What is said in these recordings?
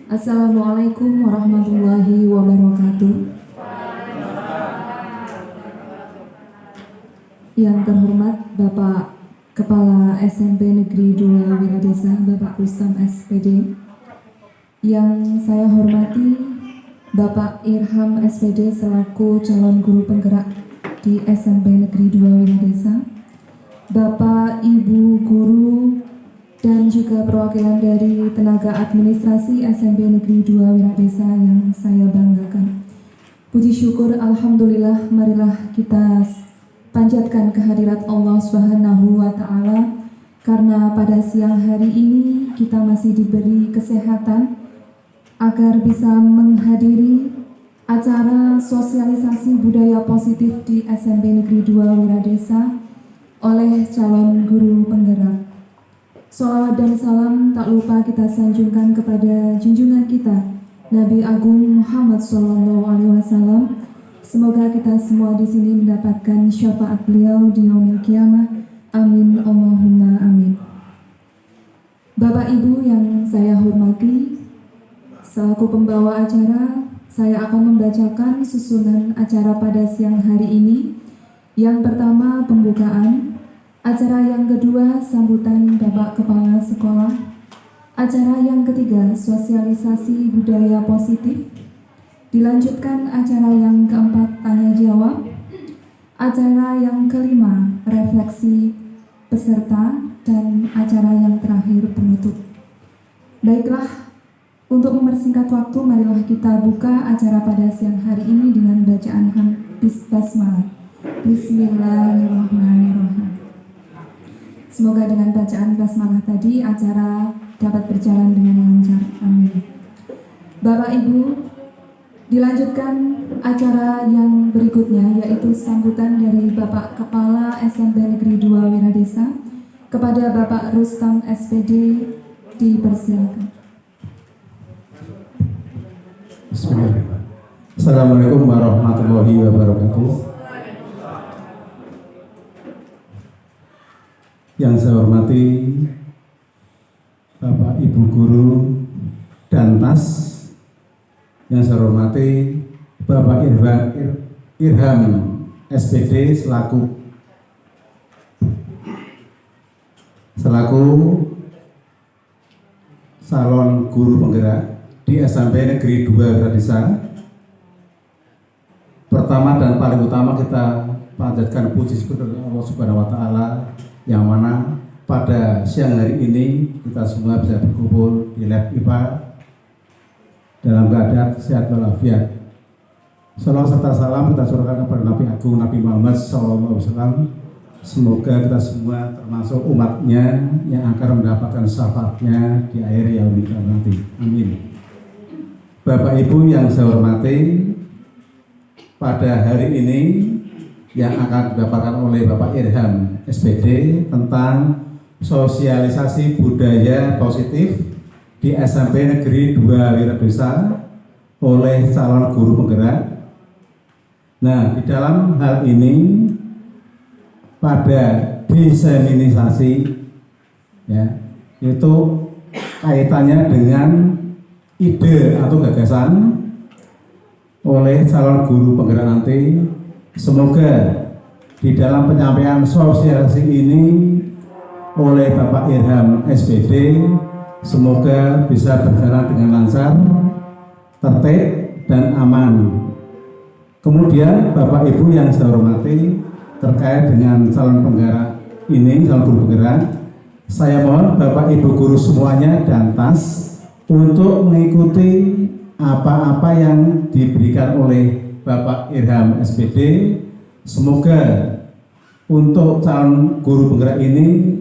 Assalamualaikum warahmatullahi wabarakatuh. Yang terhormat Bapak Kepala SMP Negeri 2 Wiradesa, Bapak Rustam SPD. Yang saya hormati Bapak Irham SPD selaku calon guru penggerak di SMP Negeri 2 Wiradesa, Bapak Ibu guru dan juga perwakilan dari tenaga administrasi SMP Negeri 2 Wiradesa yang saya banggakan. Puji syukur Alhamdulillah, marilah kita panjatkan kehadirat Allah Subhanahu wa Ta'ala, karena pada siang hari ini kita masih diberi kesehatan agar bisa menghadiri acara sosialisasi budaya positif di SMP Negeri 2 Wiradesa oleh calon guru penggerak. Sholawat dan salam tak lupa kita sanjungkan kepada junjungan kita Nabi Agung Muhammad SAW. Semoga kita semua di sini mendapatkan syafaat beliau di yaumil qiyamah. Amin Allahumma amin. Bapak Ibu yang saya hormati, selaku pembawa acara, saya akan membacakan susunan acara pada siang hari ini. Yang pertama pembukaan. Acara yang kedua, sambutan Bapak Kepala Sekolah. Acara yang ketiga, sosialisasi budaya positif. Dilanjutkan acara yang keempat, tanya jawab. Acara yang kelima, refleksi peserta. Dan acara yang terakhir, penutup. Baiklah, untuk mempersingkat waktu, marilah kita buka acara pada siang hari ini dengan bacaan hadis basmalah. Bismillahirrahmanirrahim. Semoga dengan bacaan basmalah tadi acara dapat berjalan dengan lancar. Amin. Bapak Ibu, dilanjutkan acara yang berikutnya, yaitu sambutan dari Bapak Kepala SMP Negeri 2 Wiradesa kepada Bapak Rustam SPD. Dipersilakan. Bismillahirrahmanirrahim. Assalamualaikum warahmatullahi wabarakatuh. Yang saya hormati Bapak Ibu Guru dan Tas, yang saya hormati Bapak Irham SPD selaku calon guru penggerak di SMP Negeri 2 Wiradesa. Pertama dan paling utama kita panjatkan puji syukur kepada Allah Subhanahu wa Ta'ala, yang mana pada siang hari ini kita semua bisa berkumpul di lab IPA dalam keadaan sehat walafiat. Salam serta salam kita surahkan kepada Nabi Agung Nabi Muhammad SAW. Semoga kita semua termasuk umatnya yang akan mendapatkan syafaatnya di akhir yaumil qiyamah nanti. Amin. Bapak Ibu yang saya hormati, pada hari ini yang akan didapatkan oleh Bapak Irham SPD tentang sosialisasi budaya positif di SMP Negeri 2 Wiradesa oleh calon guru penggerak. Nah, di dalam hal ini pada diseminisasi, ya, itu kaitannya dengan ide atau gagasan oleh calon guru penggerak nanti. Semoga di dalam penyampaian sosialisasi ini oleh Bapak Irham SPD, semoga bisa berjalan dengan lancar, tertib, dan aman. Kemudian Bapak Ibu yang saya hormati, terkait dengan calon penggerak ini, calon guru penggerak, saya mohon Bapak Ibu guru semuanya dan Tas untuk mengikuti apa-apa yang diberikan oleh Bapak Irham SPD. Semoga untuk calon guru penggerak ini,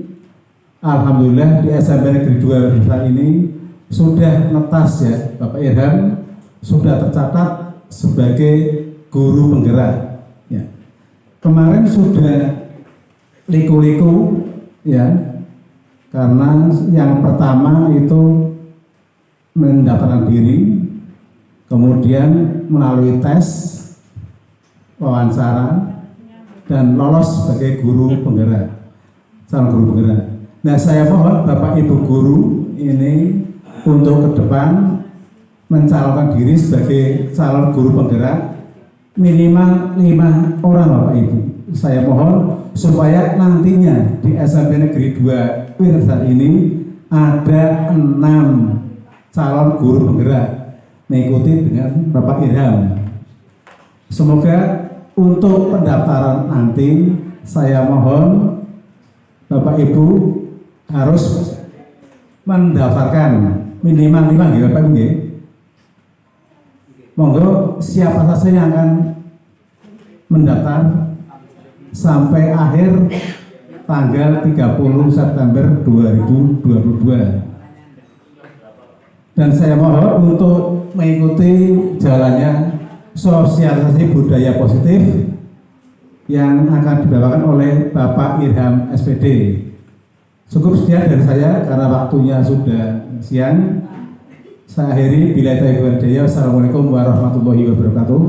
alhamdulillah di SMP Negeri 2 Wiradesa ini sudah netas, ya, Bapak Irham sudah tercatat sebagai guru penggerak, ya. Kemarin sudah liku-liku, ya, karena yang pertama itu mendaftarkan diri, kemudian melalui tes, wawancara, dan lolos sebagai guru penggerak, calon guru penggerak. Nah, saya mohon Bapak Ibu guru ini untuk ke depan mencalonkan diri sebagai calon guru penggerak minimal 5 orang Bapak Ibu. Saya mohon supaya nantinya di SMP Negeri 2 Wiradesa ini ada 6 calon guru penggerak mengikuti dengan Bapak Irham. Semoga untuk pendaftaran nanti saya mohon Bapak Ibu harus mendaftarkan minimal 5 ya Bapak Ibu ya. Monggo siapa saja yang akan mendaftar sampai akhir tanggal 30 September 2022. Dan saya mohon untuk mengikuti jalannya sosialisasi budaya positif yang akan dibawakan oleh Bapak Irham SPD. Cukup sekian dari saya karena waktunya sudah siang. Saya akhiri, bila taufiq hidayah. Wassalamualaikum warahmatullahi wabarakatuh.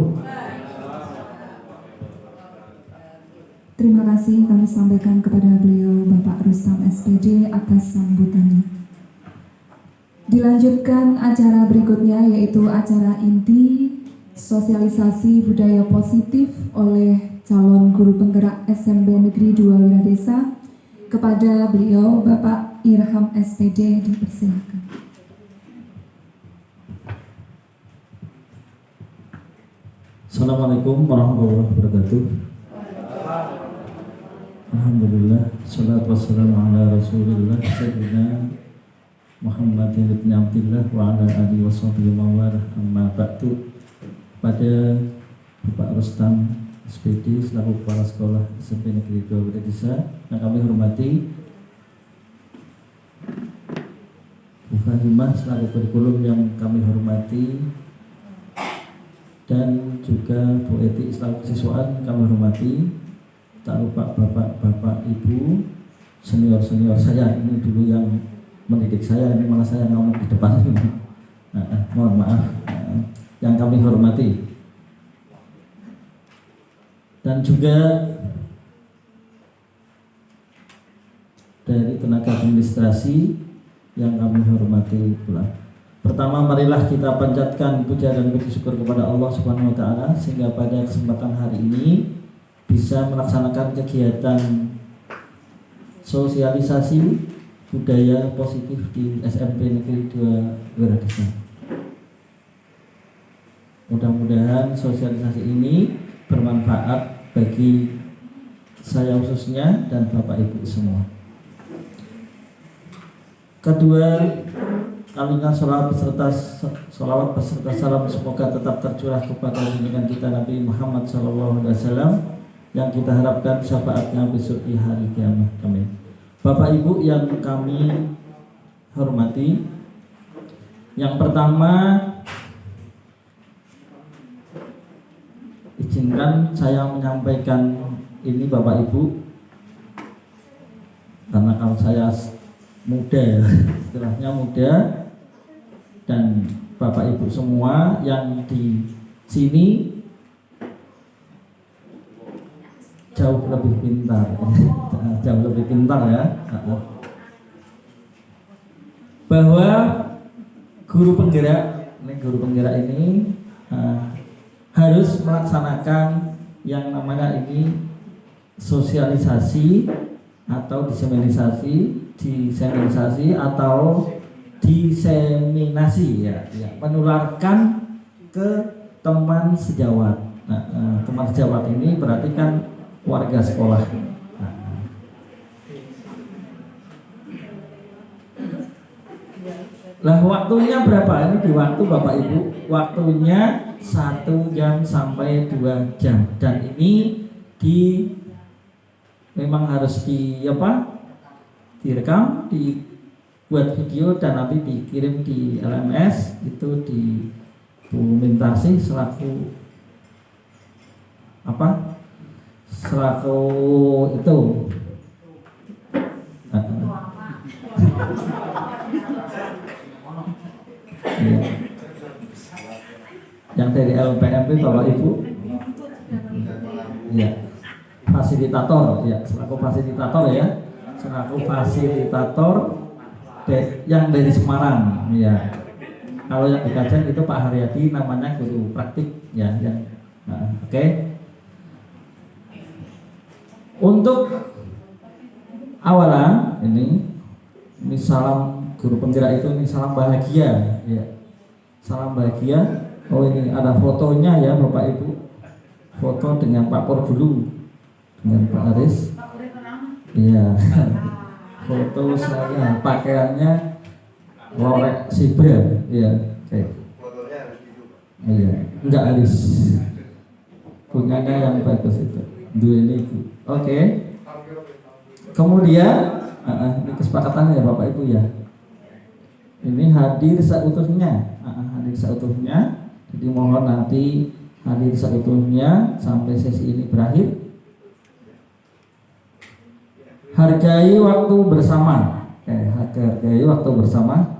Terima kasih kami sampaikan kepada beliau Bapak Rustam SPD atas sambutannya. Dilanjutkan acara berikutnya yaitu acara inti sosialisasi budaya positif oleh calon guru penggerak SMP Negeri 2 Wiradesa. Kepada beliau Bapak Irham SPD dipersilakan. Assalamualaikum warahmatullahi wabarakatuh. Alhamdulillah, salatu wassalamu ala rasulillah sayyidina Muhammadin ibn Abdillah wa ala alihi wa sahbihi wa wala amma ba'du. Pada Bapak Rustam SPD selaku kepala sekolah SMP Negeri 2 Wiradesa yang kami hormati, Bu Fahimah selaku kurikulum yang kami hormati, dan juga Bu Eti selaku siswaan kami hormati. Tak lupa bapak-bapak, ibu, senior-senior saya ini dulu yang mendidik saya, ini malah saya ngomong di depan ini. Mohon maaf, yang kami hormati. Dan juga dari tenaga administrasi yang kami hormati pula. Pertama, marilah kita panjatkan puja dan puji syukur kepada Allah Subhanahu wa taala sehingga pada kesempatan hari ini bisa melaksanakan kegiatan sosialisasi budaya positif di SMP Negeri 2 Wiradesa. Mudah-mudahan sosialisasi ini bermanfaat bagi saya khususnya dan Bapak Ibu semua. Kedua, kalinya sholawat beserta salam semoga tetap tercurah kepada junjungan kita Nabi Muhammad SAW yang kita harapkan syafaatnya besok di hari kiamat. Amin. Bapak Ibu yang kami hormati, yang pertama izinkan saya menyampaikan ini Bapak Ibu, karena kalau saya muda, istilahnya muda, dan Bapak Ibu semua yang di sini jauh lebih pintar, jauh lebih pintar ya, bahwa guru penggerak ini harus melaksanakan yang namanya ini sosialisasi atau diseminasi atau diseminasi ya, menularkan ke teman sejawat. Teman sejawat ini berarti kan warga sekolah. Lah waktunya berapa? Ini di waktu Bapak Ibu, waktunya 1 jam sampai 2 jam, dan ini memang harus direkam, dibuat video dan nanti dikirim di LMS itu di Bu Mintasi selaku itu yang dari LPMP Bapak Ibu ya, fasilitator ya, selaku fasilitator yang dari Semarang ya. Kalau yang di kajian itu Pak Haryadi, namanya guru praktik ya. Oke. Untuk awalan ini salam guru penggerak itu, ini salam bahagia ya. Salam bahagia. Oh, ini ada fotonya ya Bapak Ibu. Foto dengan Pak Por dulu, dengan Pak Aris. Iya. Foto saya, pakaiannya lorek zebra, iya. Oke. Iya, enggak Aris. Punyanya yang bagus itu. Dua ini itu. Oke. Kemudian, ini kesepakatannya ya Bapak Ibu ya. Ini hadir seutuhnya, hadir seutuhnya. Jadi mohon nanti hadir seutuhnya sampai sesi ini berakhir. Hargai waktu bersama. Hargai waktu bersama.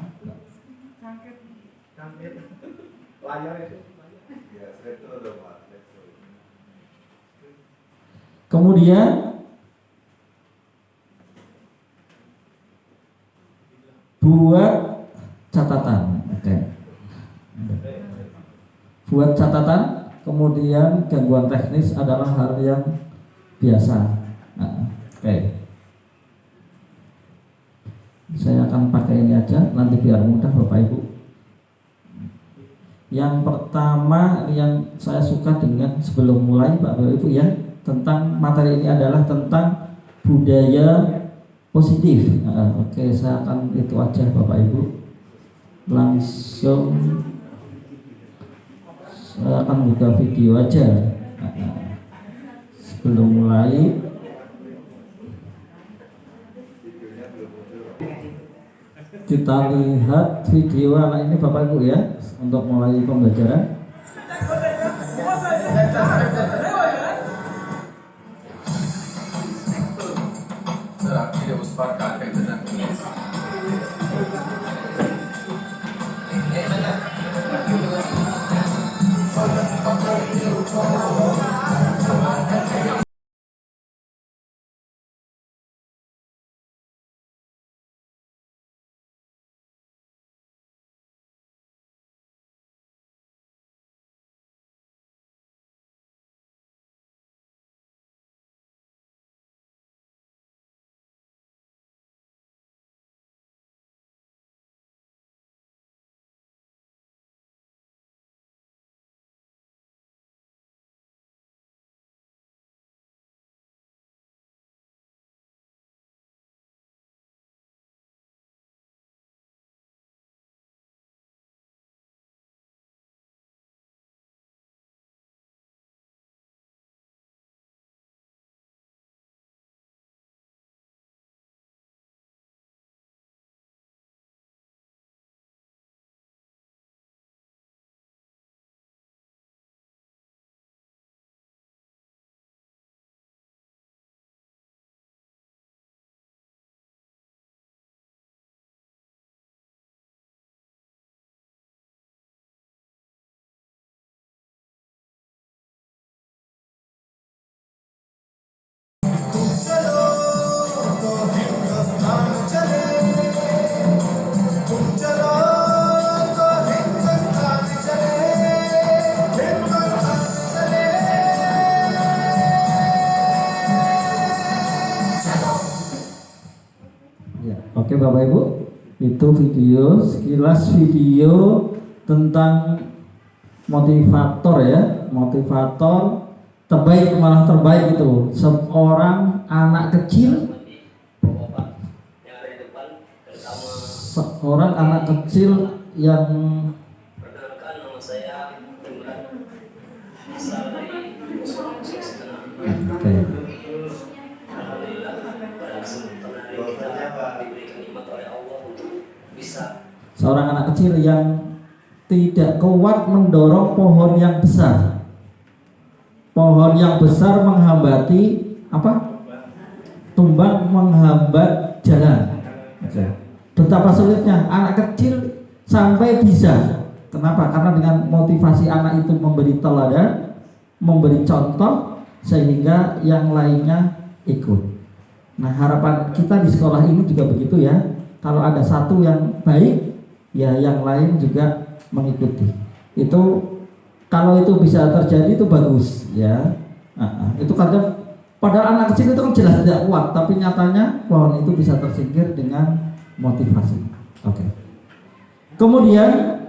Kemudian buat catatan. Buat catatan. Kemudian gangguan teknis adalah hal yang biasa. Saya akan pakai ini aja, nanti biar mudah Bapak Ibu. Yang pertama yang saya suka dengan sebelum mulai Bapak Ibu ya, tentang materi ini adalah tentang budaya positif. Oke, saya akan itu aja Bapak Ibu. Langsung saya akan buka video aja. Sebelum mulai, kita lihat video anak ini Bapak Ibu ya, untuk mulai pembelajaran. Oke Bapak Ibu, itu video, sekilas video tentang motivator ya, motivator terbaik, malah terbaik itu seorang anak kecil, seorang anak kecil yang seorang anak kecil yang tidak kuat mendorong pohon yang besar. Pohon yang besar menghambati apa? Tumbang menghambat jalan. Betapa sulitnya anak kecil sampai bisa. Kenapa? Karena dengan motivasi anak itu memberi teladan, memberi contoh, sehingga yang lainnya ikut. Nah, harapan kita di sekolah ini juga begitu ya. Kalau ada satu yang baik, ya yang lain juga mengikuti. Itu kalau itu bisa terjadi itu bagus ya. Itu kadang padahal anak kecil itu kan jelas tidak kuat, tapi nyatanya pohon itu bisa tersingkir dengan motivasi. Oke. Kemudian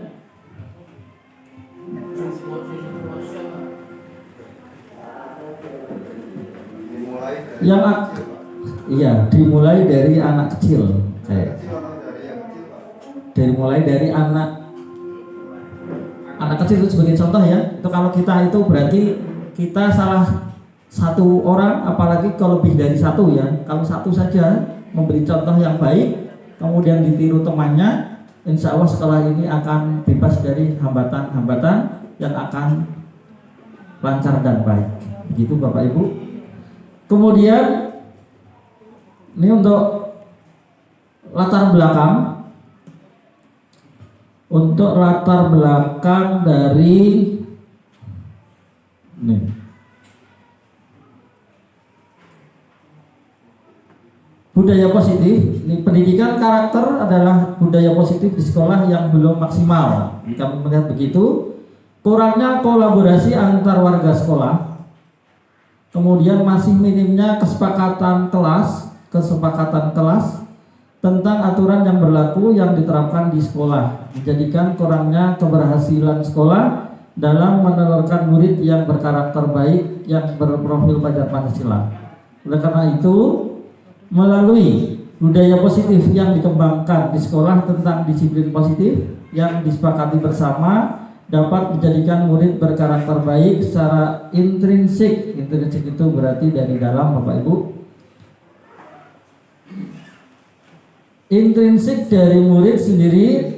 dimulai dari anak kecil. Mulai dari anak kecil itu sebagai contoh ya. Itu kalau kita itu berarti kita salah satu orang, apalagi kalau lebih dari satu ya. Kalau satu saja memberi contoh yang baik, kemudian ditiru temannya, insya Allah sekolah ini akan bebas dari hambatan-hambatan yang akan lancar dan baik. Begitu Bapak Ibu. Kemudian ini untuk latar belakang. Untuk latar belakang dari budaya positif, ini pendidikan karakter adalah budaya positif di sekolah yang belum maksimal. Kami melihat begitu, kurangnya kolaborasi antar warga sekolah, kemudian masih minimnya kesepakatan kelas tentang aturan yang berlaku yang diterapkan di sekolah, menjadikan kurangnya keberhasilan sekolah dalam menelurkan murid yang berkarakter baik yang berprofil pelajar Pancasila. Oleh karena itu, melalui budaya positif yang dikembangkan di sekolah tentang disiplin positif yang disepakati bersama dapat menjadikan murid berkarakter baik secara intrinsik. Intrinsik itu berarti dari dalam, Bapak Ibu. Intrinsik dari murid sendiri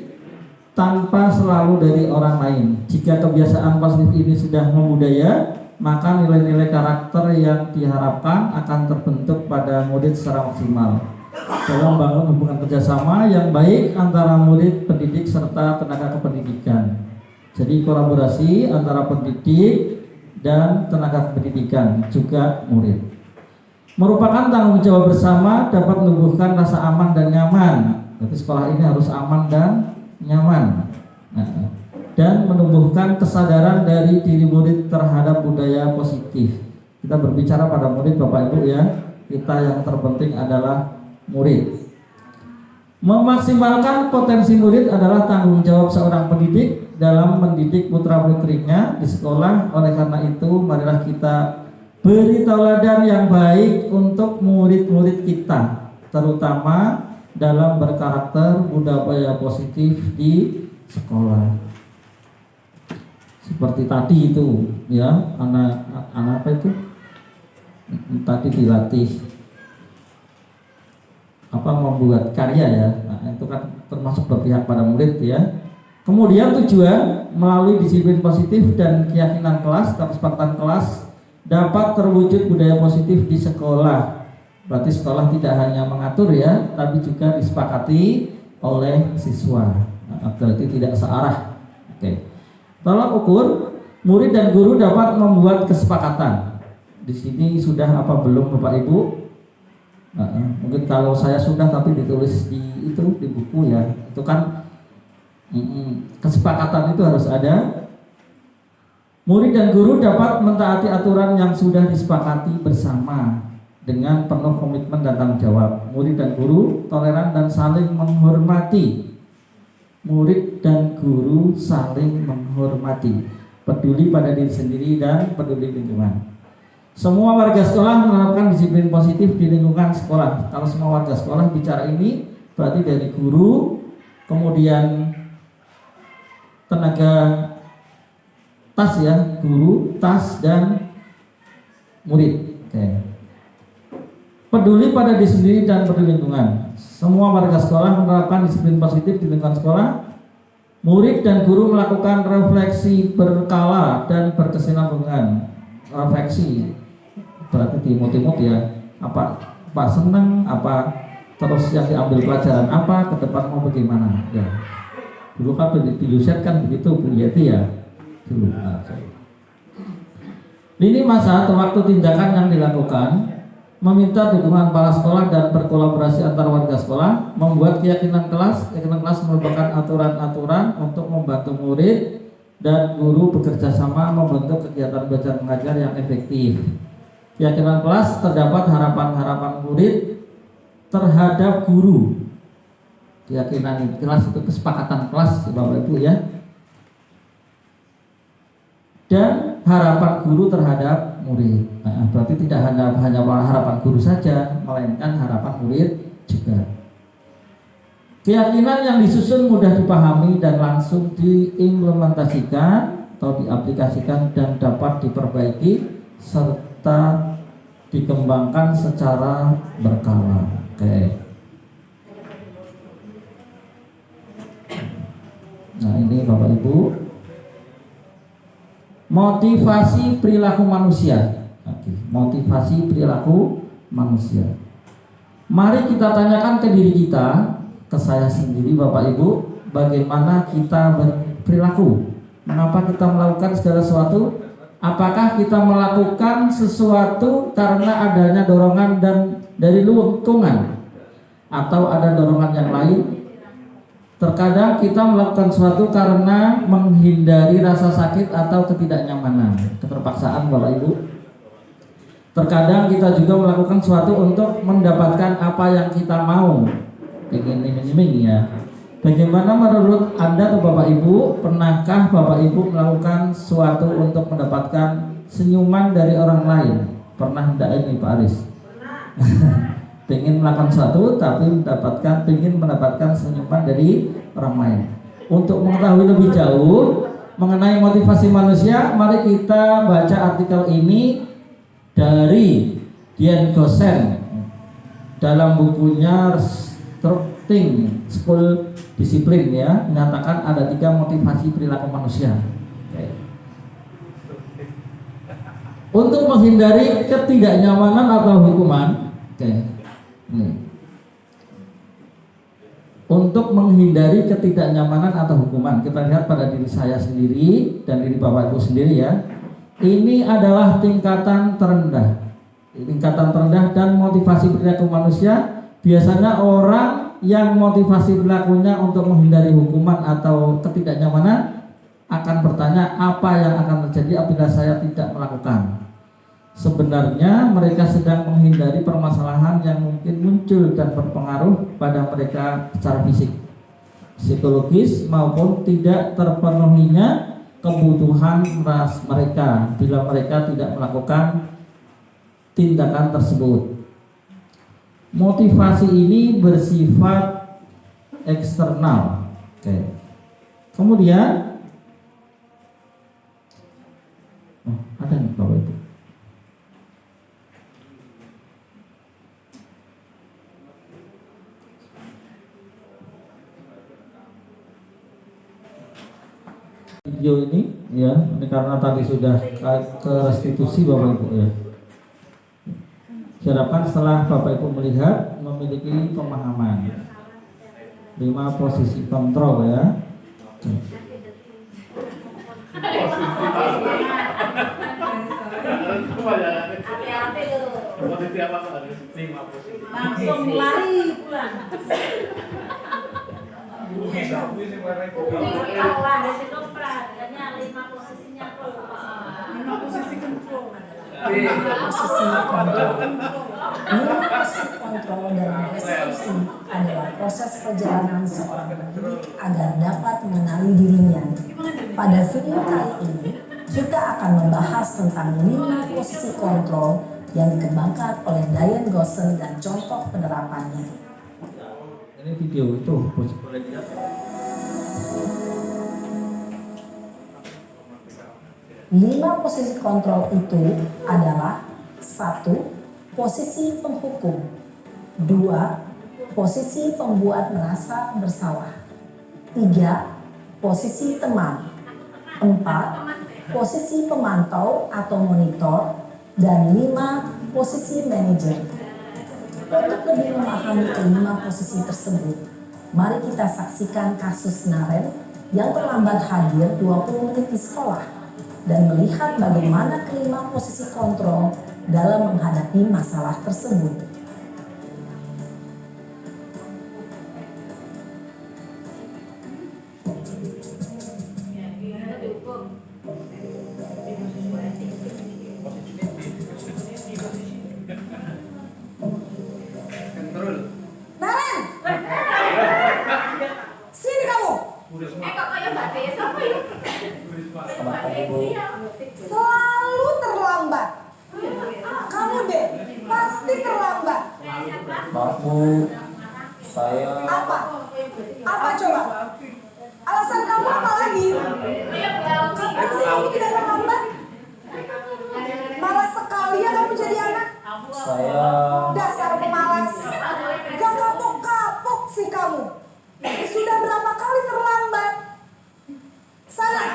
tanpa selalu dari orang lain. Jika kebiasaan positif ini sudah membudaya, maka nilai-nilai karakter yang diharapkan akan terbentuk pada murid secara maksimal dalam membangun hubungan kerjasama yang baik antara murid, pendidik, serta tenaga kependidikan. Jadi kolaborasi antara pendidik dan tenaga kependidikan juga murid merupakan tanggung jawab bersama, dapat menumbuhkan rasa aman dan nyaman. Jadi sekolah ini harus aman dan nyaman, dan menumbuhkan kesadaran dari diri murid terhadap budaya positif. Kita berbicara pada murid, Bapak Ibu ya. Kita yang terpenting adalah murid. Memaksimalkan potensi murid adalah tanggung jawab seorang pendidik dalam mendidik putra-putrinya di sekolah. Oleh karena itu, marilah kita beri tauladan yang baik untuk murid-murid kita, terutama dalam berkarakter budaya positif di sekolah. Seperti tadi itu, ya, anak apa itu? Tadi dilatih membuat karya ya. Nah, itu kan termasuk berpihak pada murid ya. Kemudian tujuan melalui disiplin positif dan keyakinan kelas, kesepakatan kelas dapat terwujud budaya positif di sekolah. Berarti sekolah tidak hanya mengatur ya, tapi juga disepakati oleh siswa. Berarti tidak searah. Oke. Tolak ukur, murid dan guru dapat membuat kesepakatan. Di sini sudah apa belum Bapak Ibu? Mungkin kalau saya sudah tapi ditulis di buku ya. Itu kan kesepakatan itu harus ada. Murid dan guru dapat mentaati aturan yang sudah disepakati bersama dengan penuh komitmen dan tanggung jawab. Murid dan guru toleran dan saling menghormati. Murid dan guru saling menghormati, peduli pada diri sendiri dan peduli lingkungan. Semua warga sekolah menerapkan disiplin positif di lingkungan sekolah. Kalau semua warga sekolah bicara ini, berarti dari guru, kemudian tenaga tas ya, guru, tas, dan murid. Oke. Peduli pada diri sendiri dan peduli lingkungan. Semua warga sekolah menerapkan disiplin positif di lingkungan sekolah. Murid dan guru melakukan refleksi berkala dan berkesinambungan. Refleksi berarti dimut-imut ya. Apa senang, apa terus yang diambil pelajaran apa, ke depan mau bagaimana ya. Dulu kan diluset kan begitu Bu Yeti ya. Dulu. Lini masa atau waktu tindakan yang dilakukan meminta dukungan kepala sekolah dan berkolaborasi antar warga sekolah, membuat keyakinan kelas. Keyakinan kelas merupakan aturan-aturan untuk membantu murid dan guru bekerja sama membentuk kegiatan belajar mengajar yang efektif. Keyakinan kelas terdapat harapan-harapan murid terhadap guru. Keyakinan kelas itu kesepakatan kelas, Bapak Ibu ya. Dan harapan guru terhadap murid. Nah, berarti tidak hanya harapan guru saja, melainkan harapan murid juga. Keyakinan yang disusun mudah dipahami dan langsung diimplementasikan atau diaplikasikan dan dapat diperbaiki serta dikembangkan secara berkala. Oke. Nah, ini Bapak Ibu, motivasi perilaku manusia. Oke, motivasi perilaku manusia. Mari kita tanyakan ke diri kita, ke saya sendiri Bapak Ibu, bagaimana kita berperilaku? Mengapa kita melakukan segala sesuatu? Apakah kita melakukan sesuatu karena adanya dorongan dan dari lingkungan, atau ada dorongan yang lain? Terkadang kita melakukan sesuatu karena menghindari rasa sakit atau ketidaknyamanan, keterpaksaan Bapak Ibu. Terkadang kita juga melakukan sesuatu untuk mendapatkan apa yang kita mau. Ingin ya. Bagaimana menurut Anda atau Bapak Ibu? Pernahkah Bapak Ibu melakukan sesuatu untuk mendapatkan senyuman dari orang lain? Pernah enggak ini Pak Aris? Pengen melakukan sesuatu tapi ingin mendapatkan senyuman dari orang lain. Untuk mengetahui lebih jauh mengenai motivasi manusia, mari kita baca artikel ini dari Dian Gosen dalam bukunya Structuring School Discipline ya, menyatakan ada 3 motivasi perilaku manusia. Oke. Untuk menghindari ketidaknyamanan atau hukuman, oke. Untuk menghindari ketidaknyamanan atau hukuman, kita lihat pada diri saya sendiri dan diri Bapak Ibu sendiri ya. Ini adalah tingkatan terendah. Tingkatan terendah dan motivasi perilaku manusia. Biasanya orang yang motivasi perilakunya untuk menghindari hukuman atau ketidaknyamanan akan bertanya apa yang akan terjadi apabila saya tidak melakukan. Sebenarnya mereka sedang menghindari permasalahan yang mungkin muncul dan berpengaruh pada mereka secara fisik, psikologis maupun tidak terpenuhinya kebutuhan ras mereka bila mereka tidak melakukan tindakan tersebut. Motivasi ini bersifat eksternal. Oke. Kemudian ada nih Bapak Ibu. Video ini ya, ini karena tadi sudah ke restitusi Bapak Ibu ya. Diharapkan setelah Bapak Ibu melihat memiliki pemahaman 5 posisi kontrol ya. Langsung lari pulang. Lima posisinya tuh. 5 posisi kontrol. 5 posisi kontrol dalam restitusi adalah proses perjalanan seorang pendidik agar dapat mengenali dirinya. Pada video kali ini, kita akan membahas tentang 5 posisi kontrol yang dikembangkan oleh Dian Gosen dan contoh penerapannya. Ini video itu boleh dilihat. Lima posisi kontrol itu adalah 1. Posisi penghukum, 2. Posisi pembuat merasa bersalah, 3. Posisi teman, 4. Posisi pemantau atau monitor, dan 5. Posisi manajer. Untuk lebih memahami kelima posisi tersebut, mari kita saksikan kasus Naren yang terlambat hadir 20 menit di sekolah dan melihat bagaimana kelima posisi kontrol dalam menghadapi masalah tersebut. Naren! Sini kamu! Kok kayak badai ya siapa ya? Selamat pagi, Bu. Selalu terlambat. Kamu deh, pasti terlambat. Maaf, Bu. Saya Apa? Apa coba? Alasan kamu apa lagi? Kapan sih kamu tidak terlambat? Malas sekali ya kamu jadi anak. saya Dasar pemalas. Gak kapok-kapok sih kamu. Sudah berapa kali terlambat? Sana,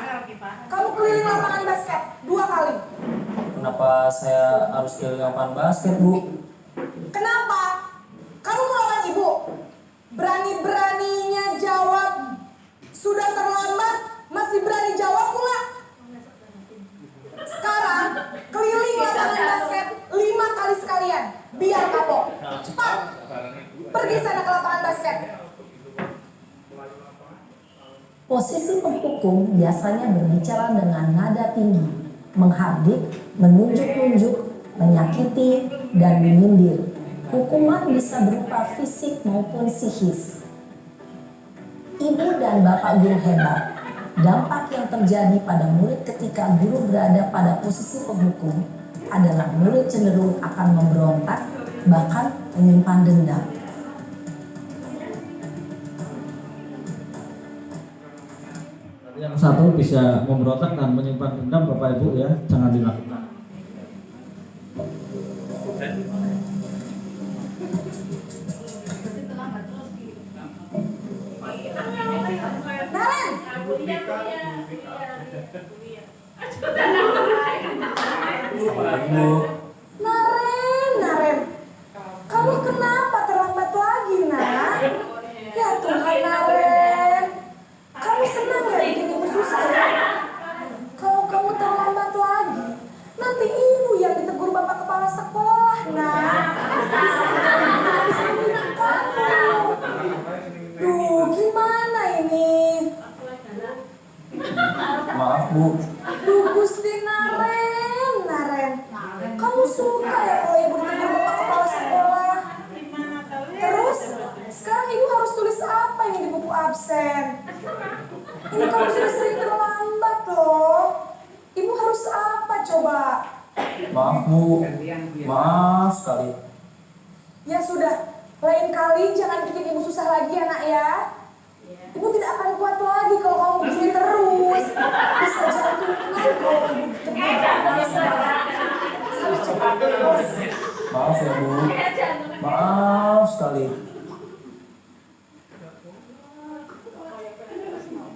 kamu keliling lapangan basket 2 kali. kenapa saya harus keliling lapangan basket, Bu? Kenapa? Kamu melawan ibu. Berani-beraninya jawab. Sudah terlambat, masih berani jawab pula. Sekarang, keliling lapangan basket 5 kali sekalian. Biar kapok. Cepat. Pergi sana ke lapangan basket. Posisi penghukum biasanya berbicara dengan nada tinggi, menghardik, menunjuk-nunjuk, menyakiti, dan menyindir. Hukuman bisa berupa fisik maupun psikis. Ibu dan bapak guru hebat. Dampak yang terjadi pada murid ketika guru berada pada posisi penghukum adalah murid cenderung akan memberontak, bahkan menyimpan dendam. Yang satu bisa memberontak dan menyimpan dendam, Bapak Ibu ya, jangan dilakukan. Naren! Bu, Naren. Kamu kenapa terlambat lagi, nak? Ya Tuhan, Naren. Kamu senang ya bikin ibu susah ya? Kalau kamu terlambat lagi, nanti ibu yang ditegur bapak kepala sekolah, nak. Bisa menghina kamu. Duh, gimana ini? maaf, Bu. Duh, Gusti Naren. Kamu suka ya kalau ibu ditegur bapak kepala sekolah? Terus, sekarang ibu harus tulis apa ini di buku absen? Ini kamu sudah sering terlambat loh. Ibu harus apa coba? Maaf, Bu. Maaf sekali. Ya sudah, lain kali jangan bikin ibu susah lagi ya, nak ya. Ibu tidak akan kuat lagi kalau kamu begini terus. Bisa jantungan kalau ibu ditegur kepala sekolah. Harus cepat terus. Maaf ya, Bu. Maaf sekali.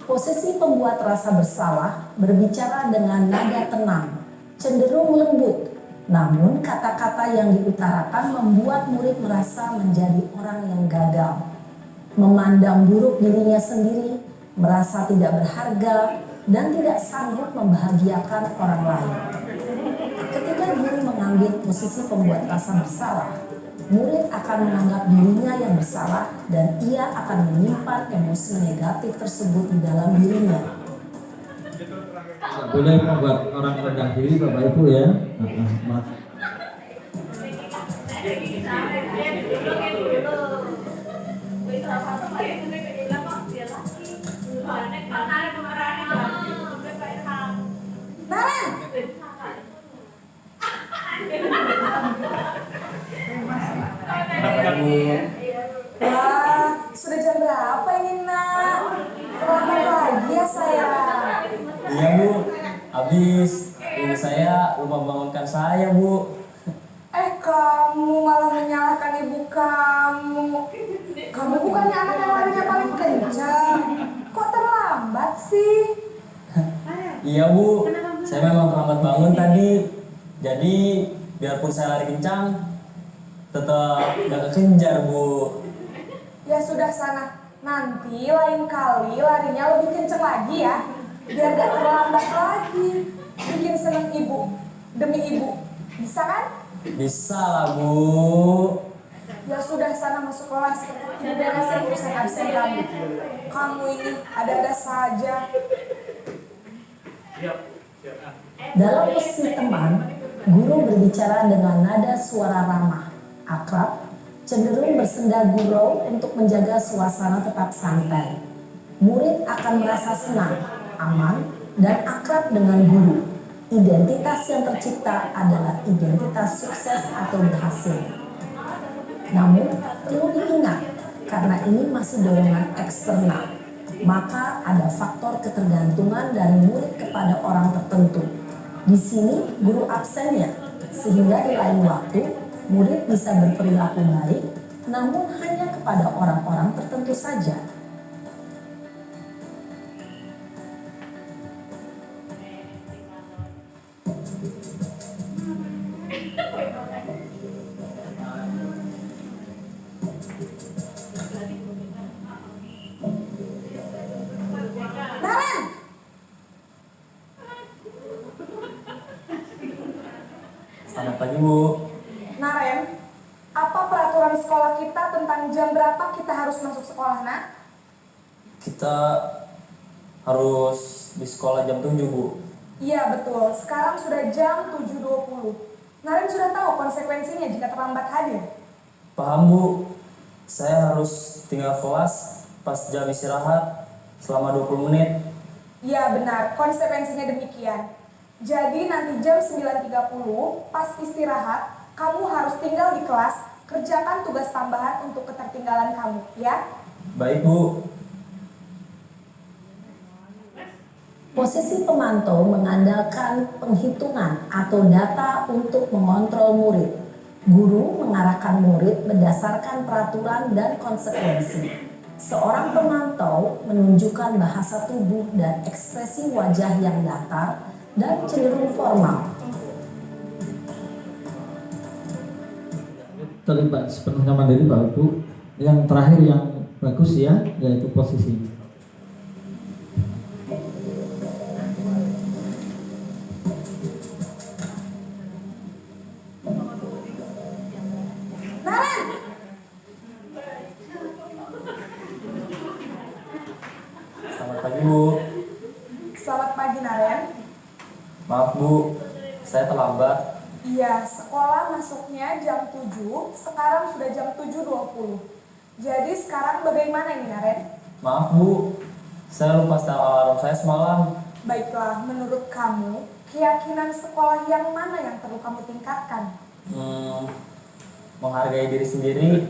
Posisi pembuat rasa bersalah berbicara dengan nada tenang, cenderung lembut. Namun kata-kata yang diutarakan membuat murid merasa menjadi orang yang gagal. Memandang buruk dirinya sendiri, merasa tidak berharga, dan tidak sanggup membahagiakan orang lain. Ketika guru mengambil posisi pembuat rasa bersalah, murid akan menganggap dirinya yang bersalah dan ia akan menyimpan emosi negatif tersebut di dalam dirinya. Nggak boleh membuat orang rendah diri, Bapak Ibu ya. Maaf. Naren! Kenapa, Bu? Wah, sudah jam berapa ini, nak? Terlambat lagi ya sayang. Iya, Bu. Habis ibu saya lupa bangunkan saya, Bu. Kamu malah menyalahkan ibu kamu. Kamu bukannya anak yang larinya paling kencang. Kok terlambat sih? Iya, Bu. Saya memang terlambat bangun tadi. Jadi biarpun saya lari kencang, tetap gak kekejar, Bu. Ya sudah sana. Nanti lain kali larinya lebih kencang lagi ya. Biar gak terlambat lagi. Bikin seneng ibu. Demi ibu. Bisa kan? Bisa lah Bu. Ya sudah, sana masuk kelas. Ibu beresin urusan absen kamu. Kamu ini ada-ada saja. Dalam posisi teman, guru berbicara dengan nada suara ramah, akrab, cenderung bersenda gurau untuk menjaga suasana tetap santai. Murid akan merasa senang, aman, dan akrab dengan guru. Identitas yang tercipta adalah identitas sukses atau berhasil. Namun, perlu diingat, karena ini masih dorongan eksternal, maka ada faktor ketergantungan dari murid kepada orang tertentu. Di sini, guru absennya, sehingga di lain waktu, murid bisa berperilaku baik, namun hanya kepada orang-orang tertentu saja. Naren! Selamat pagi Bu. Naren, apa peraturan sekolah kita tentang jam berapa kita harus masuk sekolah, nak? Kita harus di sekolah jam 7 Bu. Iya betul, sekarang sudah jam 7.20. Naren sudah tahu konsekuensinya jika terlambat hadir. Paham Bu. Saya harus tinggal kelas pas jam istirahat selama 20 menit. Iya benar, konsekuensinya demikian. Jadi nanti jam 9.30 pas istirahat, kamu harus tinggal di kelas, kerjakan tugas tambahan untuk ketertinggalan kamu, ya? Baik Bu. Posisi pemantau mengandalkan penghitungan atau data untuk mengontrol murid. Guru mengarahkan murid berdasarkan peraturan dan konsekuensi. Seorang pemantau menunjukkan bahasa tubuh dan ekspresi wajah yang datar dan cenderung formal. Terlibat sepenuhnya mandiri Bapak Bu. Yang terakhir yang bagus ya, yaitu posisi. Naren! Selamat pagi Bu. Selamat pagi, Naren. Maaf Bu, saya terlambat. Iya, sekolah masuknya jam 7, sekarang sudah jam 7.20. Jadi sekarang bagaimana ini, Naren? Maaf Bu, saya lupa setel alarm saya semalam. Baiklah, menurut kamu, keyakinan sekolah yang mana yang perlu kamu tingkatkan? Menghargai diri sendiri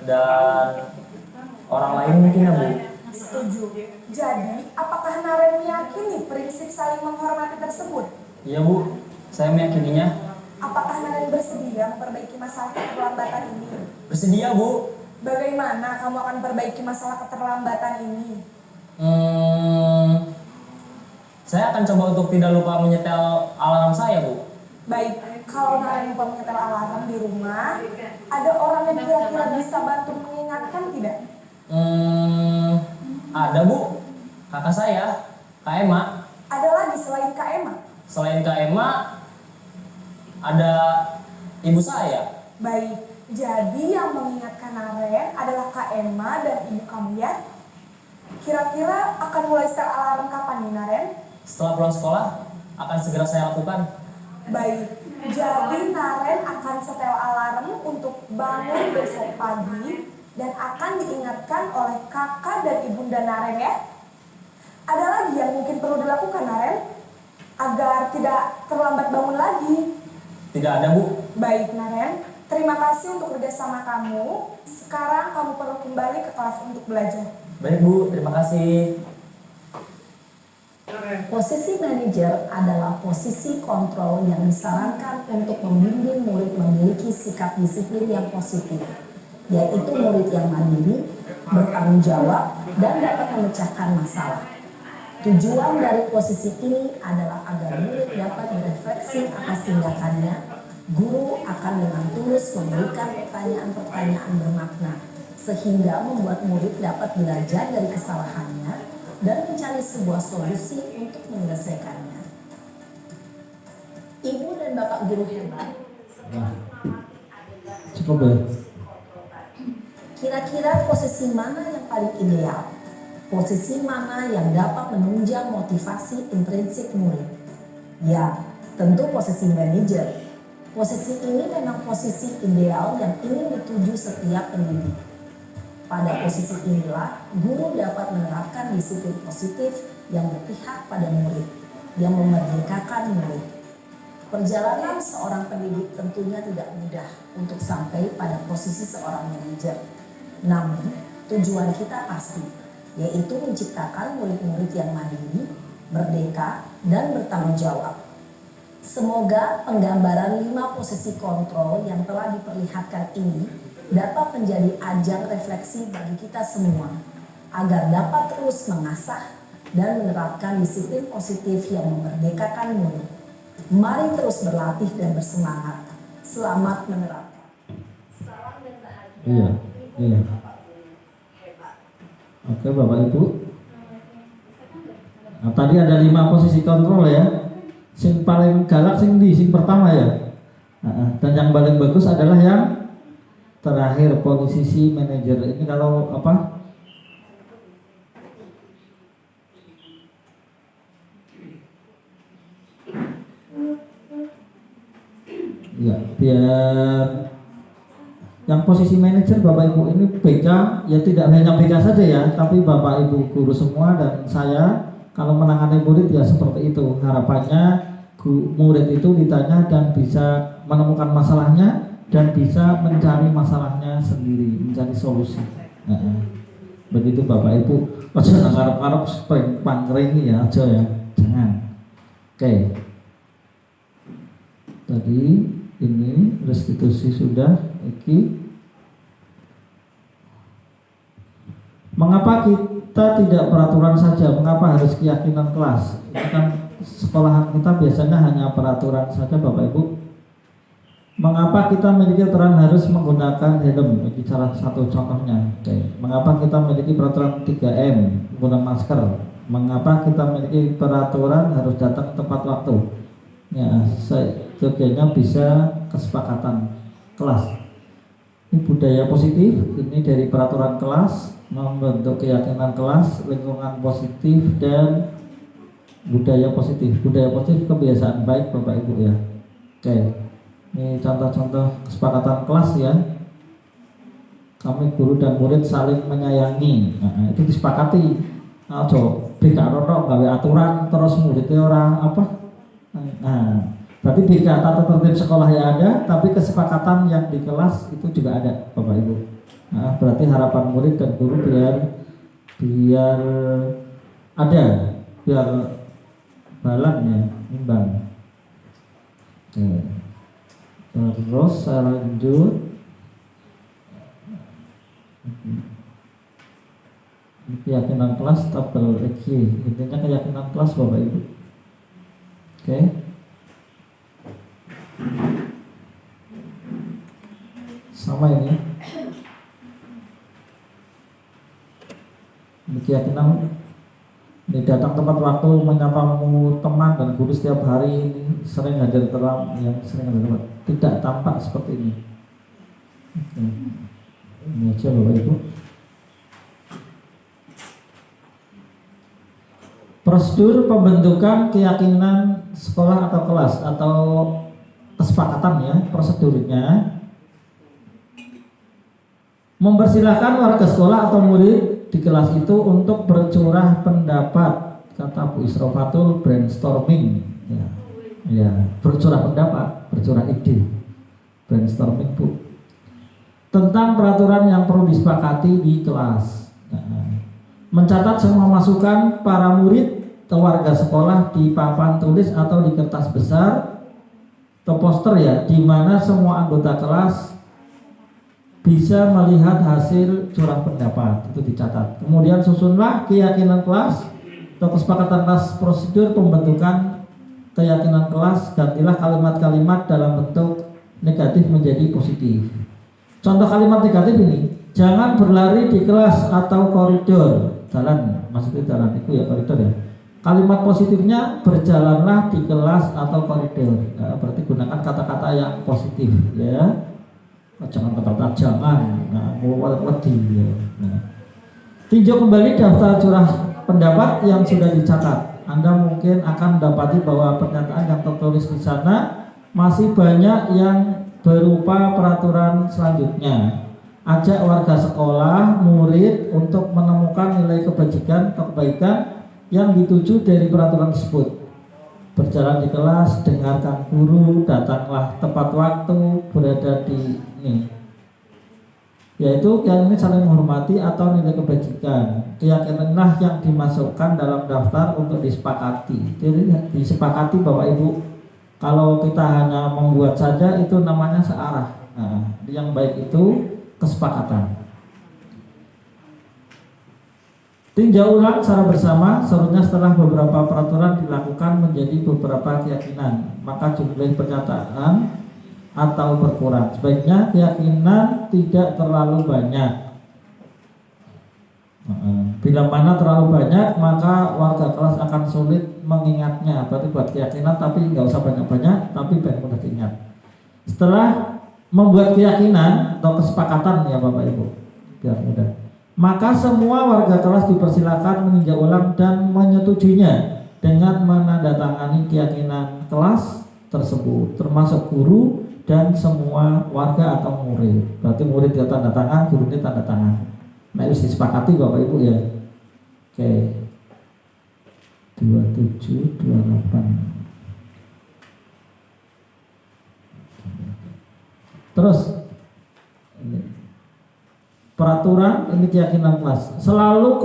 dan orang lain mungkin ya Bu. Setuju. Jadi, apakah Naren meyakini prinsip saling menghormati tersebut? Iya Bu, saya meyakininya. Apakah Naren bersedia memperbaiki masalah keterlambatan ini? Bersedia Bu. Bagaimana kamu akan perbaiki masalah keterlambatan ini? Saya akan coba untuk tidak lupa menyetel alarm saya Bu. Baik, kalau Naren lupa menyetel alarm di rumah, ada orang yang kira-kira bisa bantu mengingatkan tidak? Ada Bu, kakak saya, Kak Emma. Ada lagi selain Kak Emma? Selain Kak Emma, ada ibu saya. Baik, jadi yang mengingatkan Naren adalah Kak Emma dan ibu kamu ya? Kira-kira akan mulai setel alarm kapan nih, Naren? Setelah pulang sekolah, akan segera saya lakukan. Baik, jadi Naren akan setel alarm untuk bangun besok pagi dan akan diingatkan oleh kakak dan ibunda Naren ya. Ada lagi yang mungkin perlu dilakukan, Naren, agar tidak terlambat bangun lagi? Tidak ada Bu. Baik, Naren, terima kasih untuk kerjasama kamu. Sekarang kamu perlu kembali ke kelas untuk belajar. Baik Bu, terima kasih. Posisi manajer adalah posisi kontrol yang disarankan untuk membimbing murid memiliki sikap disiplin yang positif, yaitu murid yang mandiri, bertanggung jawab, dan dapat memecahkan masalah. Tujuan dari posisi ini adalah agar murid dapat berefleksi atas tindakannya. Guru akan dengan tulus memberikan pertanyaan-pertanyaan bermakna, sehingga membuat murid dapat belajar dari kesalahannya dan mencari sebuah solusi untuk menyelesaikannya. Ibu dan Bapak guru hebat, Nah, cukup ya. kira-kira posisi mana yang paling ideal? Posisi mana yang dapat menunjang motivasi intrinsik murid? Ya, tentu posisi manajer. Posisi ini memang posisi ideal yang ingin dituju setiap pendidik. Pada posisi inilah, guru dapat menerapkan disiplin positif yang berpihak pada murid, yang memerdekakan murid. Perjalanan seorang pendidik tentunya tidak mudah untuk sampai pada posisi seorang manajer. Namun, tujuan kita pasti, yaitu menciptakan murid-murid yang mandiri, merdeka, dan bertanggung jawab. Semoga penggambaran 5 posisi kontrol yang telah diperlihatkan ini dapat menjadi ajang refleksi bagi kita semua, agar dapat terus mengasah dan menerapkan disiplin positif yang memerdekakan murid. Mari terus berlatih dan bersemangat. Selamat menerapkan. Salam dan bahagia. Iya, iya. Oke Bapak Ibu. Nah, tadi ada 5 posisi kontrol ya. Sing paling galak sing pertama ya. Dan yang paling bagus adalah yang terakhir, posisi manajer. Ini kalau apa? Ya, biar yang posisi manajer Bapak Ibu ini BK, ya tidak hanya BK saja ya, tapi Bapak Ibu guru semua dan saya kalau menangani murid ya seperti itu. Harapannya murid itu ditanya dan bisa menemukan masalahnya dan bisa mencari masalahnya sendiri, mencari solusi. Begitu Bapak Ibu. Ojo ngarep-ngarep spring pangkring ya, aja ya, jangan. Oke. Tadi ini restitusi sudah. Mengapa kita tidak peraturan saja? Mengapa harus keyakinan kelas? Itu kan sekolahan kita biasanya hanya peraturan saja Bapak Ibu. Mengapa kita memiliki aturan harus menggunakan helm? Ini salah satu contohnya. Oke. Mengapa kita memiliki peraturan 3M menggunakan masker? Mengapa kita memiliki peraturan harus datang tepat waktu? Ya, seyogyanya bisa kesepakatan kelas. Ini budaya positif, ini dari peraturan kelas, membentuk keyakinan kelas, lingkungan positif, dan budaya positif. Budaya positif kebiasaan baik Bapak Ibu ya. Oke, ini contoh-contoh kesepakatan kelas ya. Kami guru dan murid saling menyayangi. Nah, itu disepakati. Nah, coba BK rono gawe aturan terus muridnya orang apa? Nah, berarti BK tata tertib sekolah ya ada, tapi kesepakatan yang di kelas itu juga ada Bapak Ibu. Nah, berarti harapan murid dan guru biar ada, biar balan ya, imbang. Oke. Terus saya lanjut. Keyakinan kelas tabel EQ. Intinya keyakinan kelas Bapak Ibu. Oke. Sama ini. Ini keyakinan ini datang tepat waktu, menyapamu teman dan guru setiap hari, ini sering hadir terang, yang sering hadir tempat. Tidak tampak seperti ini. Oke. Ini aja Bapak Ibu. Prosedur pembentukan keyakinan sekolah atau kelas atau kesepakatan ya, prosedurnya mempersilahkan warga sekolah atau murid di kelas itu untuk bercurah pendapat, kata Bu Isrofatul, brainstorming ya, bercurah pendapat, bercurah ide, brainstorming Bu, tentang peraturan yang perlu disepakati di kelas. Mencatat semua masukan para murid atau warga sekolah di papan tulis atau di kertas besar atau poster ya, di mana semua anggota kelas bisa melihat hasil curah pendapat, itu dicatat. Kemudian susunlah keyakinan kelas atau kesepakatan kelas, prosedur pembentukan keyakinan kelas, gantilah kalimat-kalimat dalam bentuk negatif menjadi positif. Contoh kalimat negatif ini, jangan berlari di kelas atau koridor, jalan, maksudnya jalan itu ya koridor ya. Kalimat positifnya berjalanlah di kelas atau koridor. Nah, berarti gunakan kata-kata yang positif ya. Jangan kata-kata jangan. Nah, wedi ya. Nah. Tinjau kembali daftar curah pendapat yang sudah dicatat. Anda mungkin akan mendapati bahwa pernyataan yang tertulis di sana masih banyak yang berupa peraturan selanjutnya. Ajak warga sekolah, murid untuk menemukan nilai kebajikan atau kebaikan yang dituju dari peraturan tersebut. Berjalan di kelas, dengarkan guru, datanglah tepat waktu, berada di ini. Yaitu yang ini saling menghormati atau nilai kebajikan. Keyakinanlah yang dimasukkan dalam daftar untuk disepakati. Jadi disepakati Bapak Ibu. Kalau kita hanya membuat saja itu namanya searah. Nah, yang baik itu kesepakatan. Tinjau ulang secara bersama, seharusnya setelah beberapa peraturan dilakukan menjadi beberapa keyakinan, maka jumlah pernyataan atau berkurang. Sebaiknya keyakinan tidak terlalu banyak. Bila mana terlalu banyak, maka warga kelas akan sulit mengingatnya. Berarti buat keyakinan tapi nggak usah banyak-banyak, tapi biar mudah diingat. Setelah membuat keyakinan atau kesepakatan ya Bapak Ibu, biar mudah. Maka semua warga kelas dipersilakan meninjau ulang dan menyetujuinya dengan menandatangani keyakinan kelas tersebut, termasuk guru dan semua warga atau murid. Berarti murid dia tanda tangan, guru dia tanda tangan. Nah, harus disepakati Bapak Ibu ya. Oke. 27, 28. Terus peraturan ini keyakinan kelas. Selalu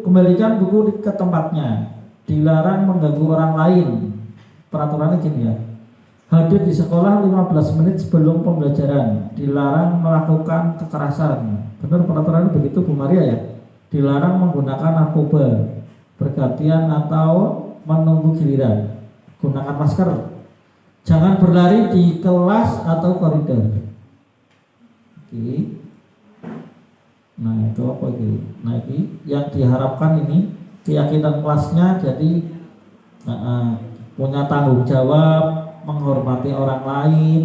kembalikan buku ke tempatnya. Dilarang mengganggu orang lain. Peraturannya gini ya. Hadir di sekolah 15 menit sebelum pembelajaran. Dilarang melakukan kekerasan. Benar peraturannya begitu Bu Maria ya. Dilarang menggunakan narkoba, bergantian atau menunggu giliran. Gunakan masker. Jangan berlari di kelas atau koridor. Oke. Nah itu apa itu? Nah ini yang diharapkan ini keyakinan kelasnya jadi punya tanggung jawab, menghormati orang lain.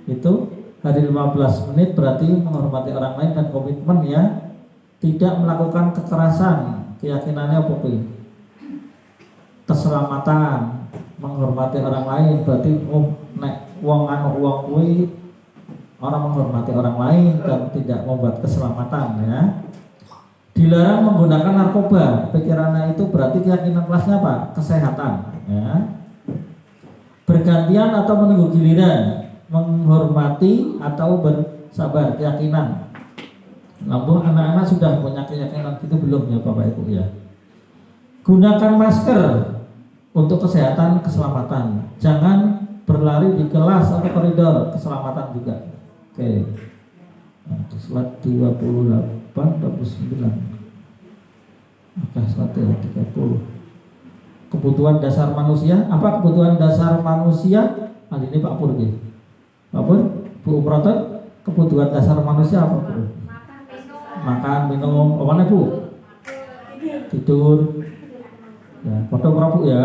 Itu hadir 15 menit berarti menghormati orang lain dan komitmen ya, tidak melakukan kekerasan. Keyakinannya apa itu? Keselamatan, menghormati orang lain berarti nek wong kuwi orang menghormati orang lain dan tidak membuat keselamatan ya. Dilarang menggunakan narkoba. Pikirannya itu berarti keyakinan kelasnya apa? Kesehatan ya. Bergantian atau menunggu giliran, menghormati atau bersabar, keyakinan. Namun anak-anak sudah punya keyakinan itu belum ya Bapak Ibu ya. Gunakan masker untuk kesehatan, keselamatan. Jangan berlari di kelas atau koridor, keselamatan juga. Oke. Nah, slide 28, 29. Oke, slide 30. Kebutuhan dasar manusia. Apa kebutuhan dasar manusia? Nah, ini Pak Pur ya. Pak Pur, Bu Proton, kebutuhan dasar manusia apa Bu? Makan, minum, apa nih Bu? Tidur. Ya, foto berapa ya?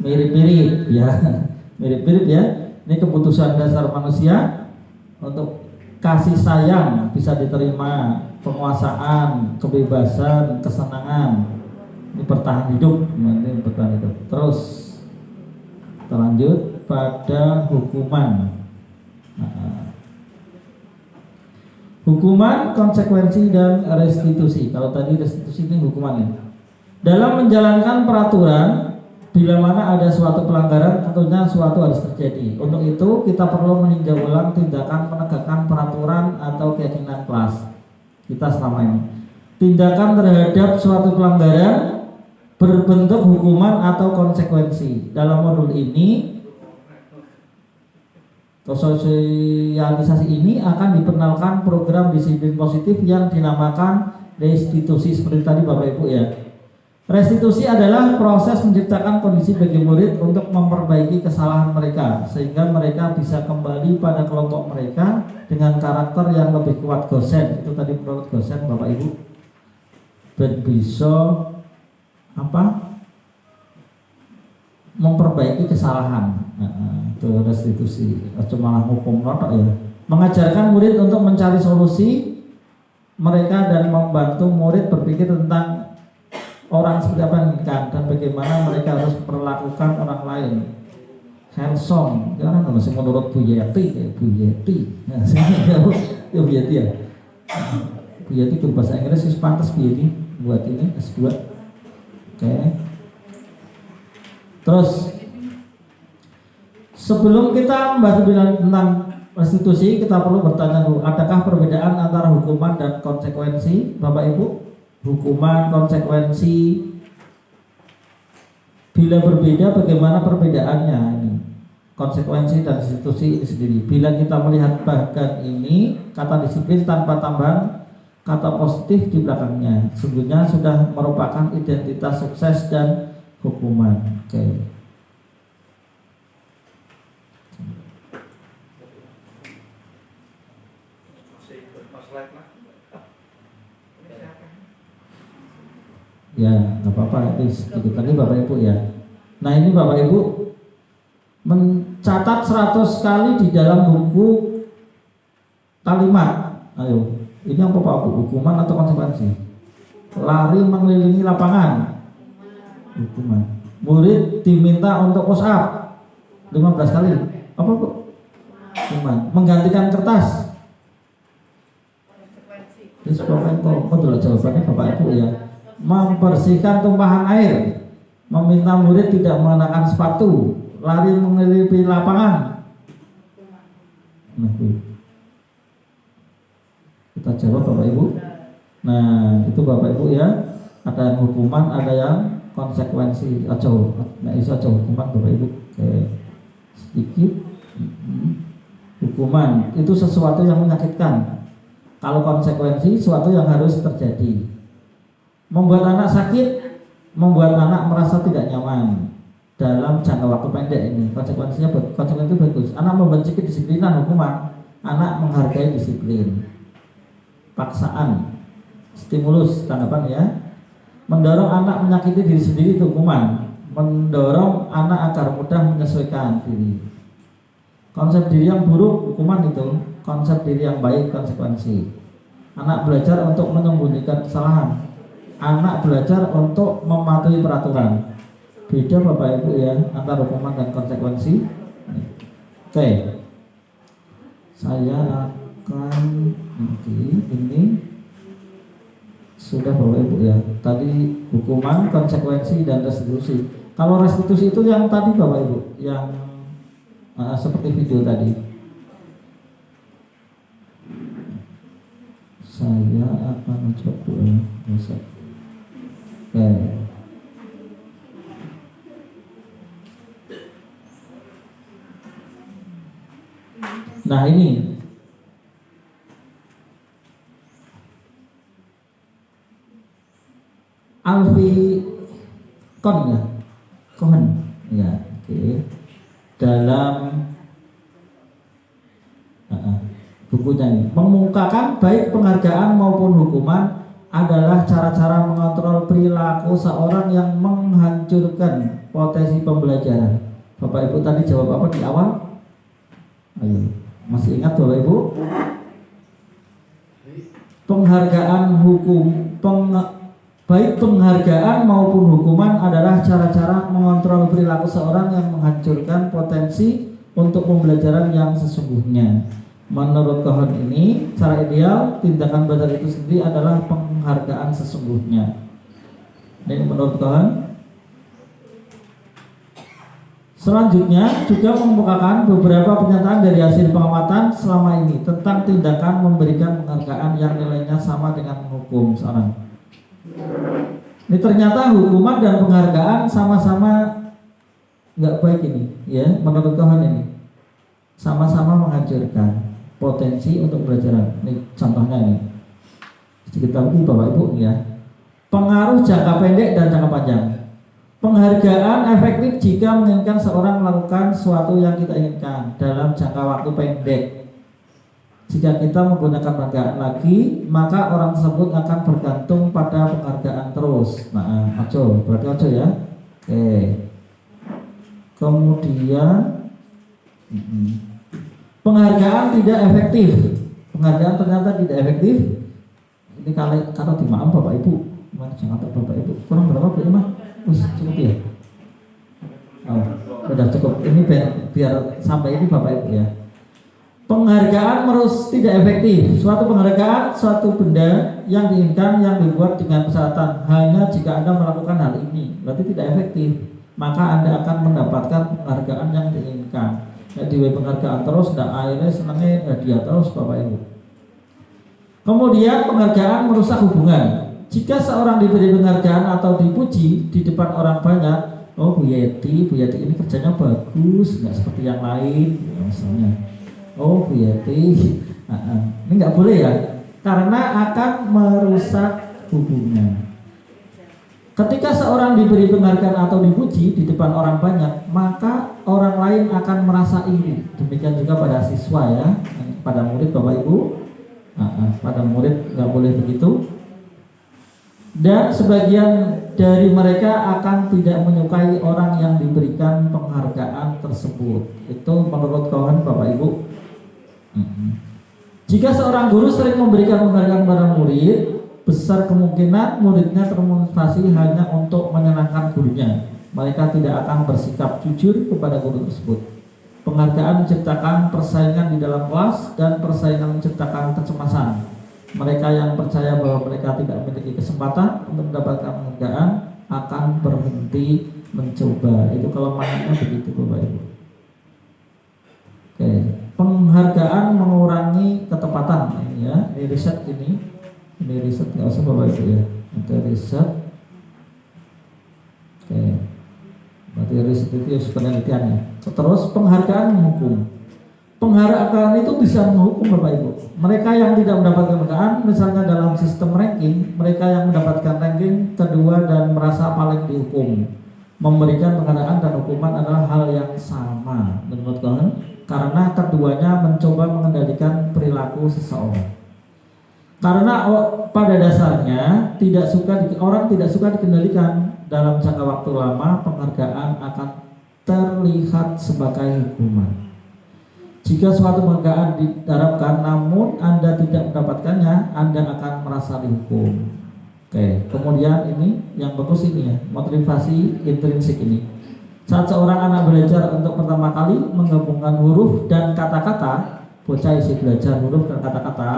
Mirip-mirip ya. Mirip-mirip ya. Ini kebutuhan dasar manusia untuk kasih sayang bisa diterima, penguasaan, kebebasan, kesenangan. Ini bertahan hidup, ini bertahan hidup. Terus kita lanjut pada hukuman. Hukuman, konsekuensi dan restitusi. Kalau tadi restitusi ini hukumannya. Dalam menjalankan peraturan, bila mana ada suatu pelanggaran, tentunya suatu harus terjadi. Untuk itu kita perlu meninjau ulang tindakan penegakan peraturan atau keyakinan kelas kita selama ini. Tindakan terhadap suatu pelanggaran berbentuk hukuman atau konsekuensi. Dalam modul ini, sosialisasi ini akan diperkenalkan program disiplin positif yang dinamakan restitusi seperti tadi Bapak Ibu ya. Restitusi adalah proses menciptakan kondisi bagi murid untuk memperbaiki kesalahan mereka sehingga mereka bisa kembali pada kelompok mereka dengan karakter yang lebih kuat gosen. Itu tadi menurut gosen Bapak Ibu. Dan bisa memperbaiki kesalahan. Itu restitusi, cuma hukum notok ya. Mengajarkan murid untuk mencari solusi mereka dan membantu murid berpikir tentang orang seperti apa yang diinginkan dan bagaimana mereka harus memperlakukan orang lain. Handsome, jangan masih menurut Bu Yeti, Bu Yeti. Nah, Bu Yeti ya. Bu Yeti berbahasa Inggris sih pantas Bu Yeti buat ini S2. Oke. Terus sebelum kita membahas tentang restitusi, kita perlu bertanya dulu, adakah perbedaan antara hukuman dan konsekuensi, Bapak Ibu? Hukuman, konsekuensi, bila berbeda bagaimana perbedaannya ini? Konsekuensi dan restitusi ini sendiri. Bila kita melihat bagian ini, kata disiplin tanpa tambahan kata positif di belakangnya, sesungguhnya sudah merupakan identitas sukses dan hukuman. Oke. Ya, nggak apa-apa, itu sedikit lagi Bapak Ibu ya. Nah ini Bapak Ibu mencatat 100 kali di dalam buku kalimat. Ayo, ini apa Pak Bu? Hukuman atau konsekuensi? Lari mengelilingi lapangan. Hukuman. Murid diminta untuk push up 15 kali. Apa Bu? Hukuman. Menggantikan kertas. Betul jawabannya Bapak Ibu ya. Membersihkan tumpahan air, meminta murid tidak mengenakan sepatu, lari mengelilingi lapangan. Nah, kita jawab Bapak Ibu. Nah, itu Bapak Ibu ya. Ada yang hukuman, ada yang konsekuensi. Nah, itu aja hukuman Bapak Ibu. Oke. Sedikit. Hukuman itu sesuatu yang menyakitkan. Kalau konsekuensi, sesuatu yang harus terjadi. Membuat anak sakit, membuat anak merasa tidak nyaman dalam jangka waktu pendek ini. Konsekuensi itu bagus. Anak membenci kedisiplinan, hukuman. Anak menghargai disiplin. Paksaan, stimulus, tanggapan ya. Mendorong anak menyakiti diri sendiri itu hukuman. Mendorong anak agar mudah menyesuaikan diri. Konsep diri yang buruk, hukuman itu. Konsep diri yang baik, konsekuensi. Anak belajar untuk menyembunyikan kesalahan. Anak belajar untuk mematuhi peraturan. Beda Bapak Ibu ya antara hukuman dan konsekuensi. Oke. Saya akan ini sudah Bapak Ibu ya. Tadi hukuman, konsekuensi dan restitusi. Kalau restitusi itu yang tadi Bapak Ibu, yang seperti video tadi. Saya akan mencoba besok. Oke. Nah ini Alfi Kon ya, Kohn ya, oke. Dalam bukunya ini mengungkapkan baik penghargaan maupun hukuman adalah cara-cara mengontrol perilaku seorang yang menghancurkan potensi pembelajaran. Bapak Ibu tadi jawab apa di awal? Ayo, masih ingat Bapak Ibu? Penghargaan baik penghargaan maupun hukuman adalah cara-cara mengontrol perilaku seorang yang menghancurkan potensi untuk pembelajaran yang sesungguhnya. Menurut Kohn ini, cara ideal tindakan belajar itu sendiri adalah penghargaan sesungguhnya. Ini menurut Kohn. Selanjutnya juga mengemukakan beberapa pernyataan dari hasil pengamatan selama ini tentang tindakan memberikan penghargaan yang nilainya sama dengan menghukum seorang. Ini ternyata hukuman dan penghargaan sama-sama nggak baik ini, ya menurut Kohn ini sama-sama menghancurkan potensi untuk belajar. Ini contohnya nih. Sedikit lagi Bapak Ibu ya. Pengaruh jangka pendek dan jangka panjang. Penghargaan efektif jika menginginkan seorang melakukan sesuatu yang kita inginkan dalam jangka waktu pendek. Jika kita menggunakan penghargaan lagi, maka orang tersebut akan bergantung pada penghargaan terus. Nah, berarti ojo ya. Oke. Kemudian penghargaan tidak efektif. Penghargaan ternyata tidak efektif. Ini kalau dimaaf Bapak Ibu, jangan Bapak Ibu. Kurang berapa Bu Imah? Cukup ya. Oh, sudah cukup. Ini biar sampai ini Bapak Ibu ya. Penghargaan tidak efektif. Suatu penghargaan, suatu benda yang diinginkan yang dibuat dengan persyaratan hanya jika Anda melakukan hal ini, berarti tidak efektif. Maka Anda akan mendapatkan penghargaan yang diinginkan. Jadi penghargaan terus, tidak akhirnya senangnya hadiah terus Bapak Ibu. Kemudian penghargaan merusak hubungan. Jika seorang diberi penghargaan atau dipuji di depan orang banyak, oh Bu Yeti ini kerjanya bagus, nggak seperti yang lain, misalnya. Oh Bu Yeti, ini nggak boleh ya, karena akan merusak hubungan. Ketika seorang diberi penghargaan atau dipuji di depan orang banyak, maka orang lain akan merasa iri. Demikian juga pada siswa ya, pada murid Bapak Ibu, pada murid nggak boleh begitu. Dan sebagian dari mereka akan tidak menyukai orang yang diberikan penghargaan tersebut. Itu menurut kawan Bapak Ibu. Jika seorang guru sering memberikan penghargaan pada murid, besar kemungkinan muridnya termotivasi hanya untuk menyenangkan gurunya. Mereka tidak akan bersikap jujur kepada guru tersebut. Penghargaan menciptakan persaingan di dalam kelas dan persaingan menciptakan kecemasan. Mereka yang percaya bahwa mereka tidak memiliki kesempatan untuk mendapatkan penghargaan akan berhenti mencoba. Itu kelemahannya begitu Bapak Ibu. Oke. Penghargaan mengurangi ketepatan ya. Ini riset ini riset nggak usah Bapak Ibu ya. Itu riset. Oke. Berarti riset itu ya penelitiannya. Terus penghargaan menghukum. Penghargaan itu bisa menghukum Bapak Ibu. Mereka yang tidak mendapatkan penghargaan, misalnya dalam sistem ranking, mereka yang mendapatkan ranking kedua dan merasa paling dihukum. Memberikan penghargaan dan hukuman adalah hal yang sama menurut kalian, karena keduanya mencoba mengendalikan perilaku seseorang. Karena pada dasarnya orang tidak suka dikendalikan. Dalam jangka waktu lama, penghargaan akan terlihat sebagai hukuman. Jika suatu penghargaan diharapkan namun Anda tidak mendapatkannya, Anda akan merasa dihukum. Oke, kemudian ini yang bagus ini ya, motivasi intrinsik ini. Saat seorang anak belajar untuk pertama kali menggabungkan huruf dan kata-kata, bocah isi belajar huruf dan kata-kata,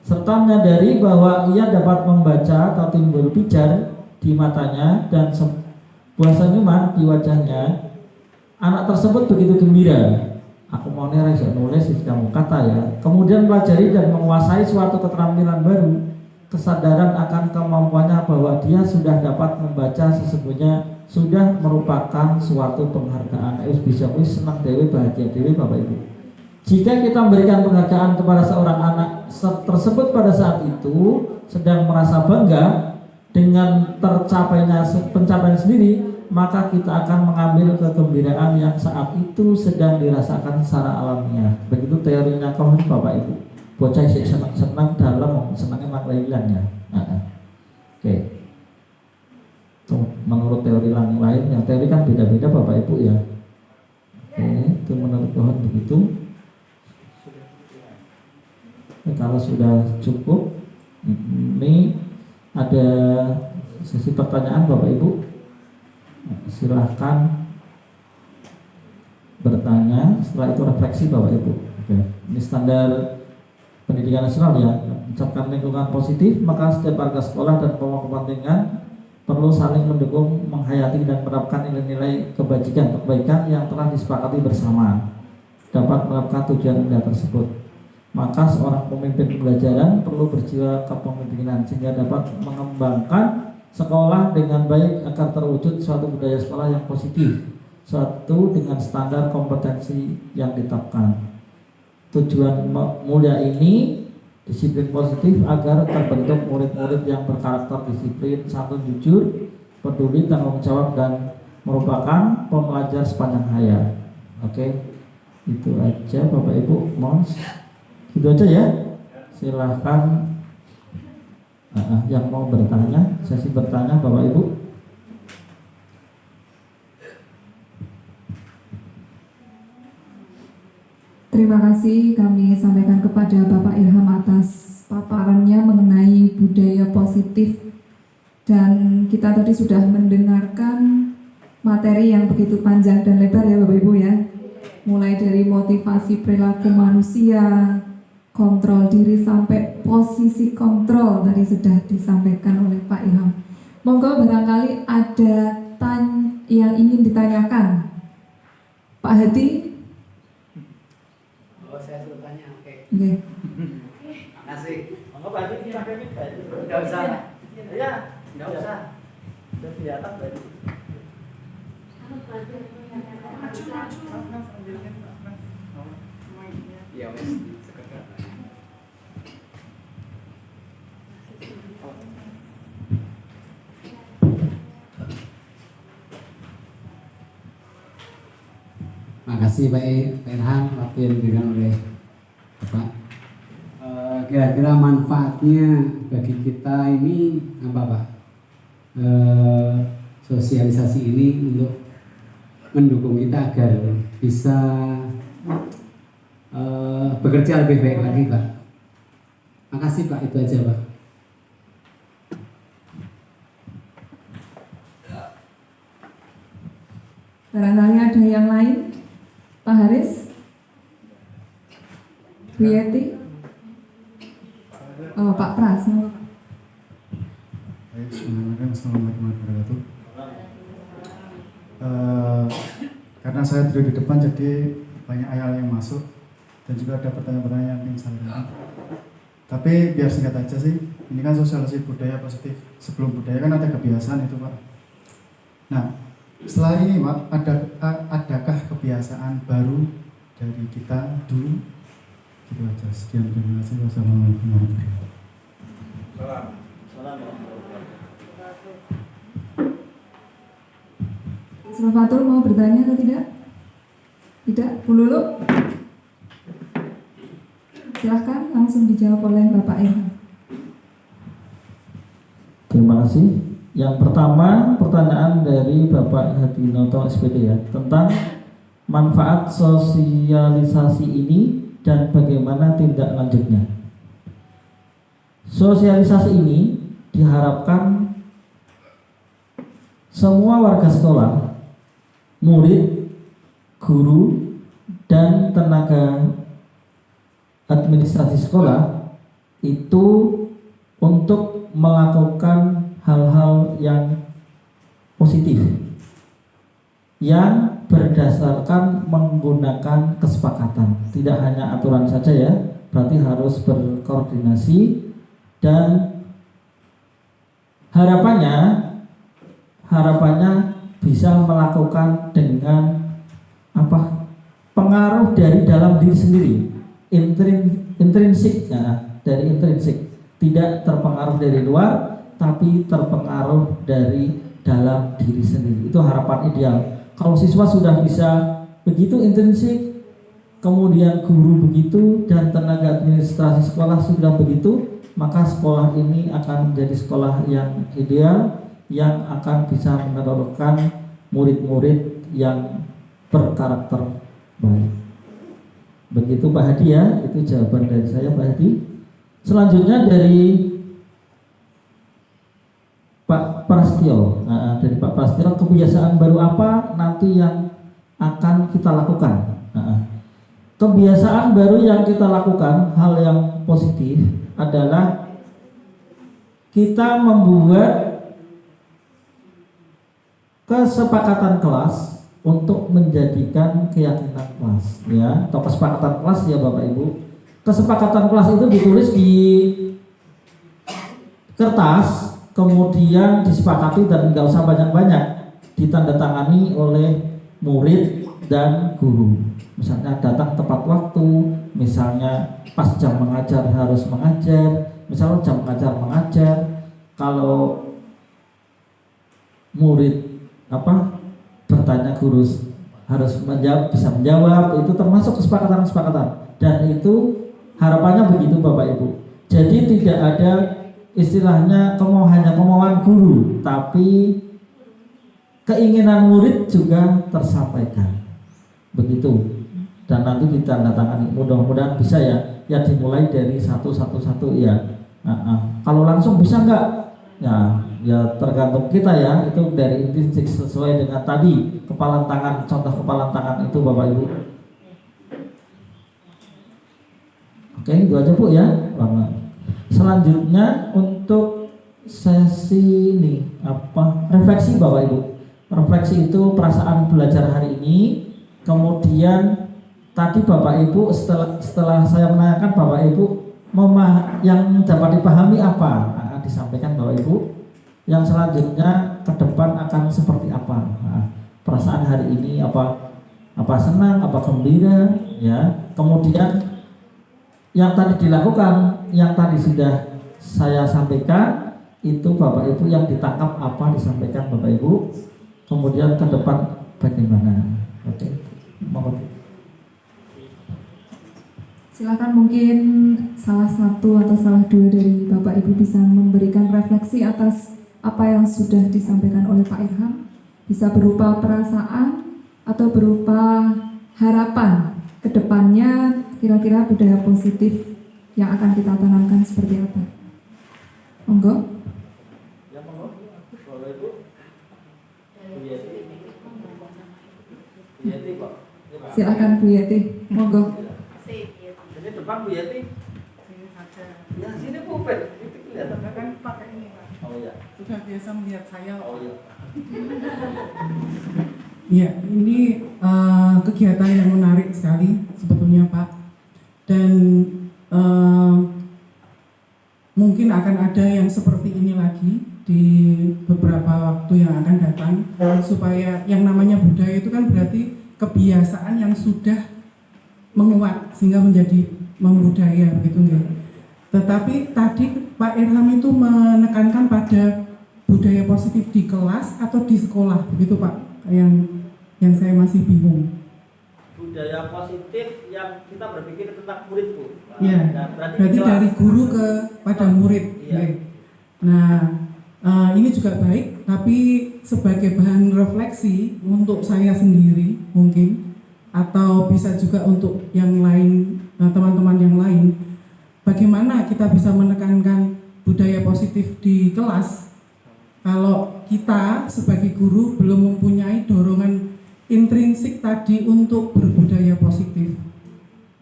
serta menyadari bahwa ia dapat membaca atau timbul pijar di matanya dan sebuah senyuman di wajahnya, anak tersebut begitu gembira. Aku mau nulis di kamu kata ya. Kemudian pelajari dan menguasai suatu keterampilan baru. Kesadaran akan kemampuannya bahwa dia sudah dapat membaca sesungguhnya sudah merupakan suatu penghargaan. Bisa senang dewi, bahagia dewi Bapak Ibu. Jika kita memberikan penghargaan kepada seorang anak tersebut pada saat itu sedang merasa bangga dengan tercapainya pencapaian sendiri, maka kita akan mengambil kegembiraan yang saat itu sedang dirasakan secara alamiah. Begitu teorinya kawan Bapak Ibu. Bocah senang dalam senangnya makna hilangnya. Oke. Menurut teori lain, yang teori kan beda-beda Bapak Ibu ya. Oke, itu menurut kawan begitu. Kalau sudah cukup, ini ada sesi pertanyaan Bapak Ibu. Silahkan bertanya, setelah itu refleksi Bapak Ibu. Oke. Ini standar pendidikan nasional ya, menciptakan lingkungan positif, maka setiap warga sekolah dan pemangku kepentingan perlu saling mendukung, menghayati dan menerapkan nilai-nilai kebaikan yang telah disepakati bersama dapat menerapkan tujuan indah tersebut. Maka seorang pemimpin pembelajaran perlu berjiwa kepemimpinan sehingga dapat mengembangkan sekolah dengan baik agar terwujud suatu budaya sekolah yang positif, suatu dengan standar kompetensi yang ditetapkan. Tujuan mulia ini disiplin positif agar terbentuk murid-murid yang berkarakter disiplin, santun, jujur, peduli, tanggung jawab dan merupakan pembelajar sepanjang hayat. Oke, itu aja Bapak Ibu. Mohon Itu aja ya. Silahkan yang mau bertanya, sesi bertanya Bapak Ibu. Terima kasih kami sampaikan kepada Bapak Irham atas paparannya mengenai budaya positif, dan kita tadi sudah mendengarkan materi yang begitu panjang dan lebar ya Bapak Ibu ya, mulai dari motivasi perilaku manusia, kontrol diri sampai posisi kontrol tadi sudah disampaikan oleh Pak Irham. Monggo barangkali ada yang ingin ditanyakan. Pak Hadi. Oh, saya suruh tanya, oke. Oke. Makasih. Monggo Pak Hadi disampaikan. Enggak usah. Ya, Enggak usah. sudah kelihatan tadi. Iya, wes. Sekedar. Makasih Pak Irham waktu yang diberikan oleh Bapak. Kira-kira manfaatnya bagi kita ini apa Pak? Sosialisasi ini untuk mendukung kita agar bisa bekerja lebih baik lagi Pak. Makasih Pak, itu aja Pak. Barangkali ada yang lain? Pak Haris? Bu Yeti? Oh, Pak Pras. Baik, Assalamualaikum warahmatullahi wabarakatuh. Karena saya duduk di depan jadi banyak hal yang masuk dan juga ada pertanyaan-pertanyaan yang ingin saya tanyakan. Tapi biar singkat aja sih, ini kan sosialisasi budaya positif. Sebelum budaya kan ada kebiasaan itu Pak. Nah, setelah ini Pak, adakah kebiasaan baru dari kita dulu? Gitu aja. Sekian, terima kasih. Wassalamualaikum warahmatullahi wabarakatuh. Mas Fatul mau bertanya atau tidak? Tidak? Bu Lulu? Silahkan langsung dijawab oleh Bapak Irham. Terima kasih. Yang pertama pertanyaan dari Bapak Hadinoto SPD ya, tentang manfaat sosialisasi ini dan bagaimana tindak lanjutnya. Sosialisasi ini diharapkan semua warga sekolah, murid, guru, dan tenaga administrasi sekolah itu untuk melakukan hal-hal yang positif yang berdasarkan menggunakan kesepakatan, tidak hanya aturan saja ya, berarti harus berkoordinasi, dan harapannya bisa melakukan dengan pengaruh dari dalam diri sendiri, intrinsik ya, dari intrinsik, tidak terpengaruh dari luar tapi terpengaruh dari dalam diri sendiri. Itu harapan ideal. Kalau siswa sudah bisa begitu intrinsik, kemudian guru begitu, dan tenaga administrasi sekolah sudah begitu, maka sekolah ini akan menjadi sekolah yang ideal, yang akan bisa menelurkan murid-murid yang berkarakter baik. Begitu Pak Hadi ya, itu jawaban dari saya Pak Hadi. Selanjutnya dari Pak Prastio, dari Pak Prastio, kebiasaan baru apa nanti yang akan kita lakukan? Kebiasaan baru yang kita lakukan, hal yang positif adalah kita membuat kesepakatan kelas untuk menjadikan keyakinan kelas, ya, atau kesepakatan kelas ya Bapak Ibu. Kesepakatan kelas itu ditulis di kertas, kemudian disepakati dan nggak usah banyak-banyak, ditandatangani oleh murid dan guru. Misalnya datang tepat waktu, misalnya pas jam mengajar harus mengajar, misalnya jam mengajar. Kalau murid bertanya, guru harus menjawab, bisa menjawab, itu termasuk kesepakatan, dan itu Harapannya begitu Bapak Ibu. Jadi tidak ada istilahnya hanya kemauan guru, tapi keinginan murid juga tersampaikan. Begitu. Dan nanti ditandatangani, mudah-mudahan bisa ya dimulai dari satu ya. Kalau langsung bisa enggak? Ya tergantung kita ya, itu dari intisik sesuai dengan tadi kepalan tangan, contoh kepalan tangan itu Bapak Ibu. Oke, itu aja Bu ya. Selanjutnya untuk sesi ini refleksi Bapak Ibu. Refleksi itu perasaan belajar hari ini. Kemudian tadi Bapak Ibu setelah saya menanyakan Bapak Ibu yang dapat dipahami apa disampaikan Bapak Ibu. Yang selanjutnya ke depan akan seperti apa? Perasaan hari ini apa senang, apa gembira ya. Kemudian yang tadi dilakukan, yang tadi sudah saya sampaikan itu Bapak Ibu yang ditangkap apa disampaikan Bapak Ibu. Kemudian ke depan bagaimana? Oke. Mohon. Silakan mungkin salah satu atau salah dua dari Bapak Ibu bisa memberikan refleksi atas apa yang sudah disampaikan oleh Pak Irham. Bisa berupa perasaan atau berupa harapan ke depannya, kira-kira budaya positif yang akan kita tanamkan seperti apa. Monggo. Ya monggo. Bapak Ibu. Bu Yeti Pak. Silakan Bu Yeti. Monggo. Ini depan Bu Yeti. Ya sini Bu Pet. Itu kelihatan Kan pakai ini Pak. Oh iya. Sudah biasa melihat saya. Oh iya. Ya, ini kegiatan yang menarik sekali sebetulnya Pak. Dan mungkin akan ada yang seperti ini lagi di beberapa waktu yang akan datang, supaya yang namanya budaya itu kan berarti kebiasaan yang sudah menguat sehingga menjadi membudaya begitu enggak. Tetapi tadi Pak Irham itu menekankan pada budaya positif di kelas atau di sekolah begitu Pak, yang saya masih bingung. Budaya positif yang kita berpikir tentang murid Bu. Ya, berarti dari guru kepada murid. Iya. Nah, ini juga baik, tapi sebagai bahan refleksi untuk saya sendiri mungkin, atau bisa juga untuk yang lain, teman-teman yang lain, bagaimana kita bisa menekankan budaya positif di kelas kalau kita sebagai guru belum mempunyai dorongan intrinsik tadi untuk berbudaya positif.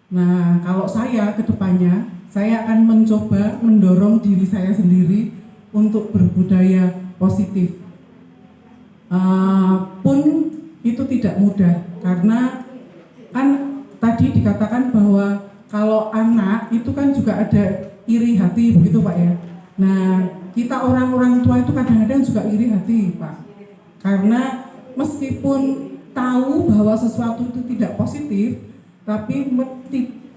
Nah, kalau saya ke depannya, saya akan mencoba mendorong diri saya sendiri untuk berbudaya positif. Pun itu tidak mudah, karena kan tadi dikatakan bahwa kalau anak itu kan juga ada iri hati begitu Pak ya. Nah, kita orang-orang tua itu kadang-kadang juga iri hati Pak, karena meskipun tahu bahwa sesuatu itu tidak positif, tapi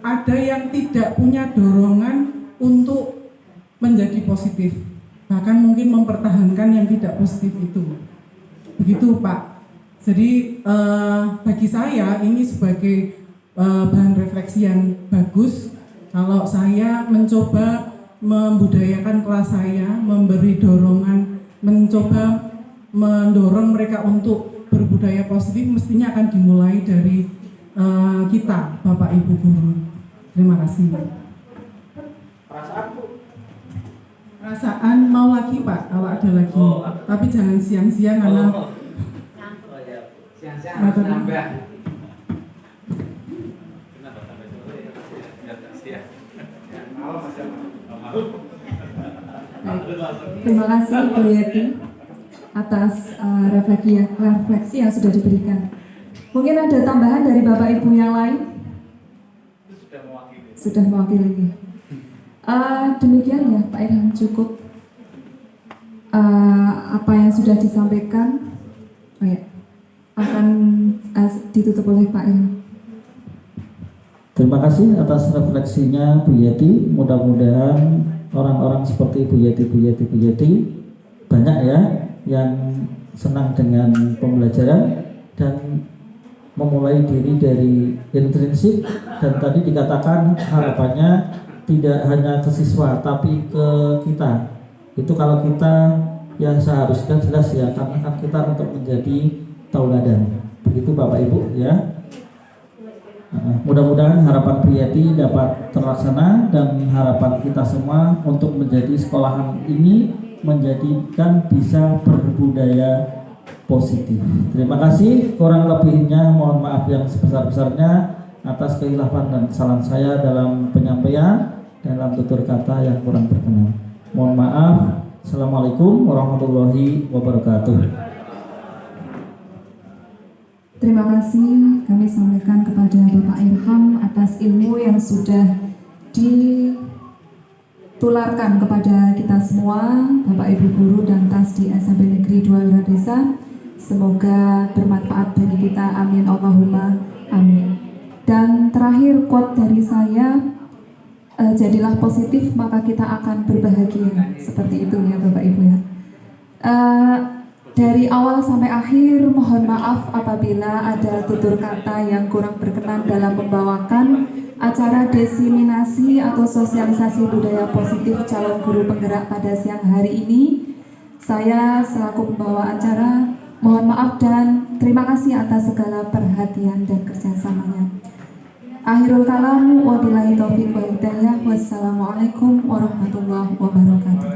ada yang tidak punya dorongan untuk menjadi positif, bahkan mungkin mempertahankan yang tidak positif itu. Begitu Pak. Jadi bagi saya ini sebagai bahan refleksi yang bagus kalau saya mencoba membudayakan kelas saya, memberi dorongan, mencoba mendorong mereka untuk berbudaya positif, mestinya akan dimulai dari kita, Bapak Ibu guru. Terima kasih. Perasaan Bu. Perasaan mau lagi Pak, kalau ada lagi. Tapi jangan siang-siang karena iya. Siang-siang harus nambah. Terima kasih Bu Yeti atas refleksi yang sudah diberikan. Mungkin ada tambahan dari Bapak Ibu yang lain? Sudah mewakili. Demikian ya Pak Irham, cukup apa yang sudah disampaikan. Oh ya, akan ditutup oleh Pak Irham. Terima kasih atas refleksinya Bu Yeti. Mudah-mudahan orang-orang seperti Bu Yeti banyak ya yang senang dengan pembelajaran, dan memulai diri dari intrinsik, dan tadi dikatakan harapannya tidak hanya ke siswa tapi ke kita. Itu kalau kita ya seharusnya jelas ya, karena kan kita untuk menjadi tauladan. Begitu Bapak Ibu ya. Mudah-mudahan harapan Priyati dapat terlaksana, dan harapan kita semua untuk menjadi sekolahan ini menjadikan bisa berbudaya positif. Terima kasih, kurang lebihnya mohon maaf yang sebesar-besarnya atas kekhilafan dan kesalahan saya dalam penyampaian, dalam tutur kata yang kurang berkenan. Mohon maaf. Assalamualaikum warahmatullahi wabarakatuh. Terima kasih kami sampaikan kepada Bapak Irham atas ilmu yang sudah ditularkan kepada kita semua, Bapak Ibu Guru dan Tas di SMP Negeri 2 Wiradesa. Semoga bermanfaat bagi kita, amin Allahumma amin. Dan terakhir quote dari saya, jadilah positif maka kita akan berbahagia. Seperti itu ya Bapak Ibu ya. Dari awal sampai akhir mohon maaf apabila ada tutur kata yang kurang berkenan dalam membawakan acara diseminasi atau sosialisasi budaya positif calon guru penggerak pada siang hari ini. Saya selaku pembawa acara mohon maaf dan terima kasih atas segala perhatian dan kerjasamanya. Akhirul kalam, wabillahi taufiq wal hidayah. Wassalamualaikum warahmatullahi wabarakatuh.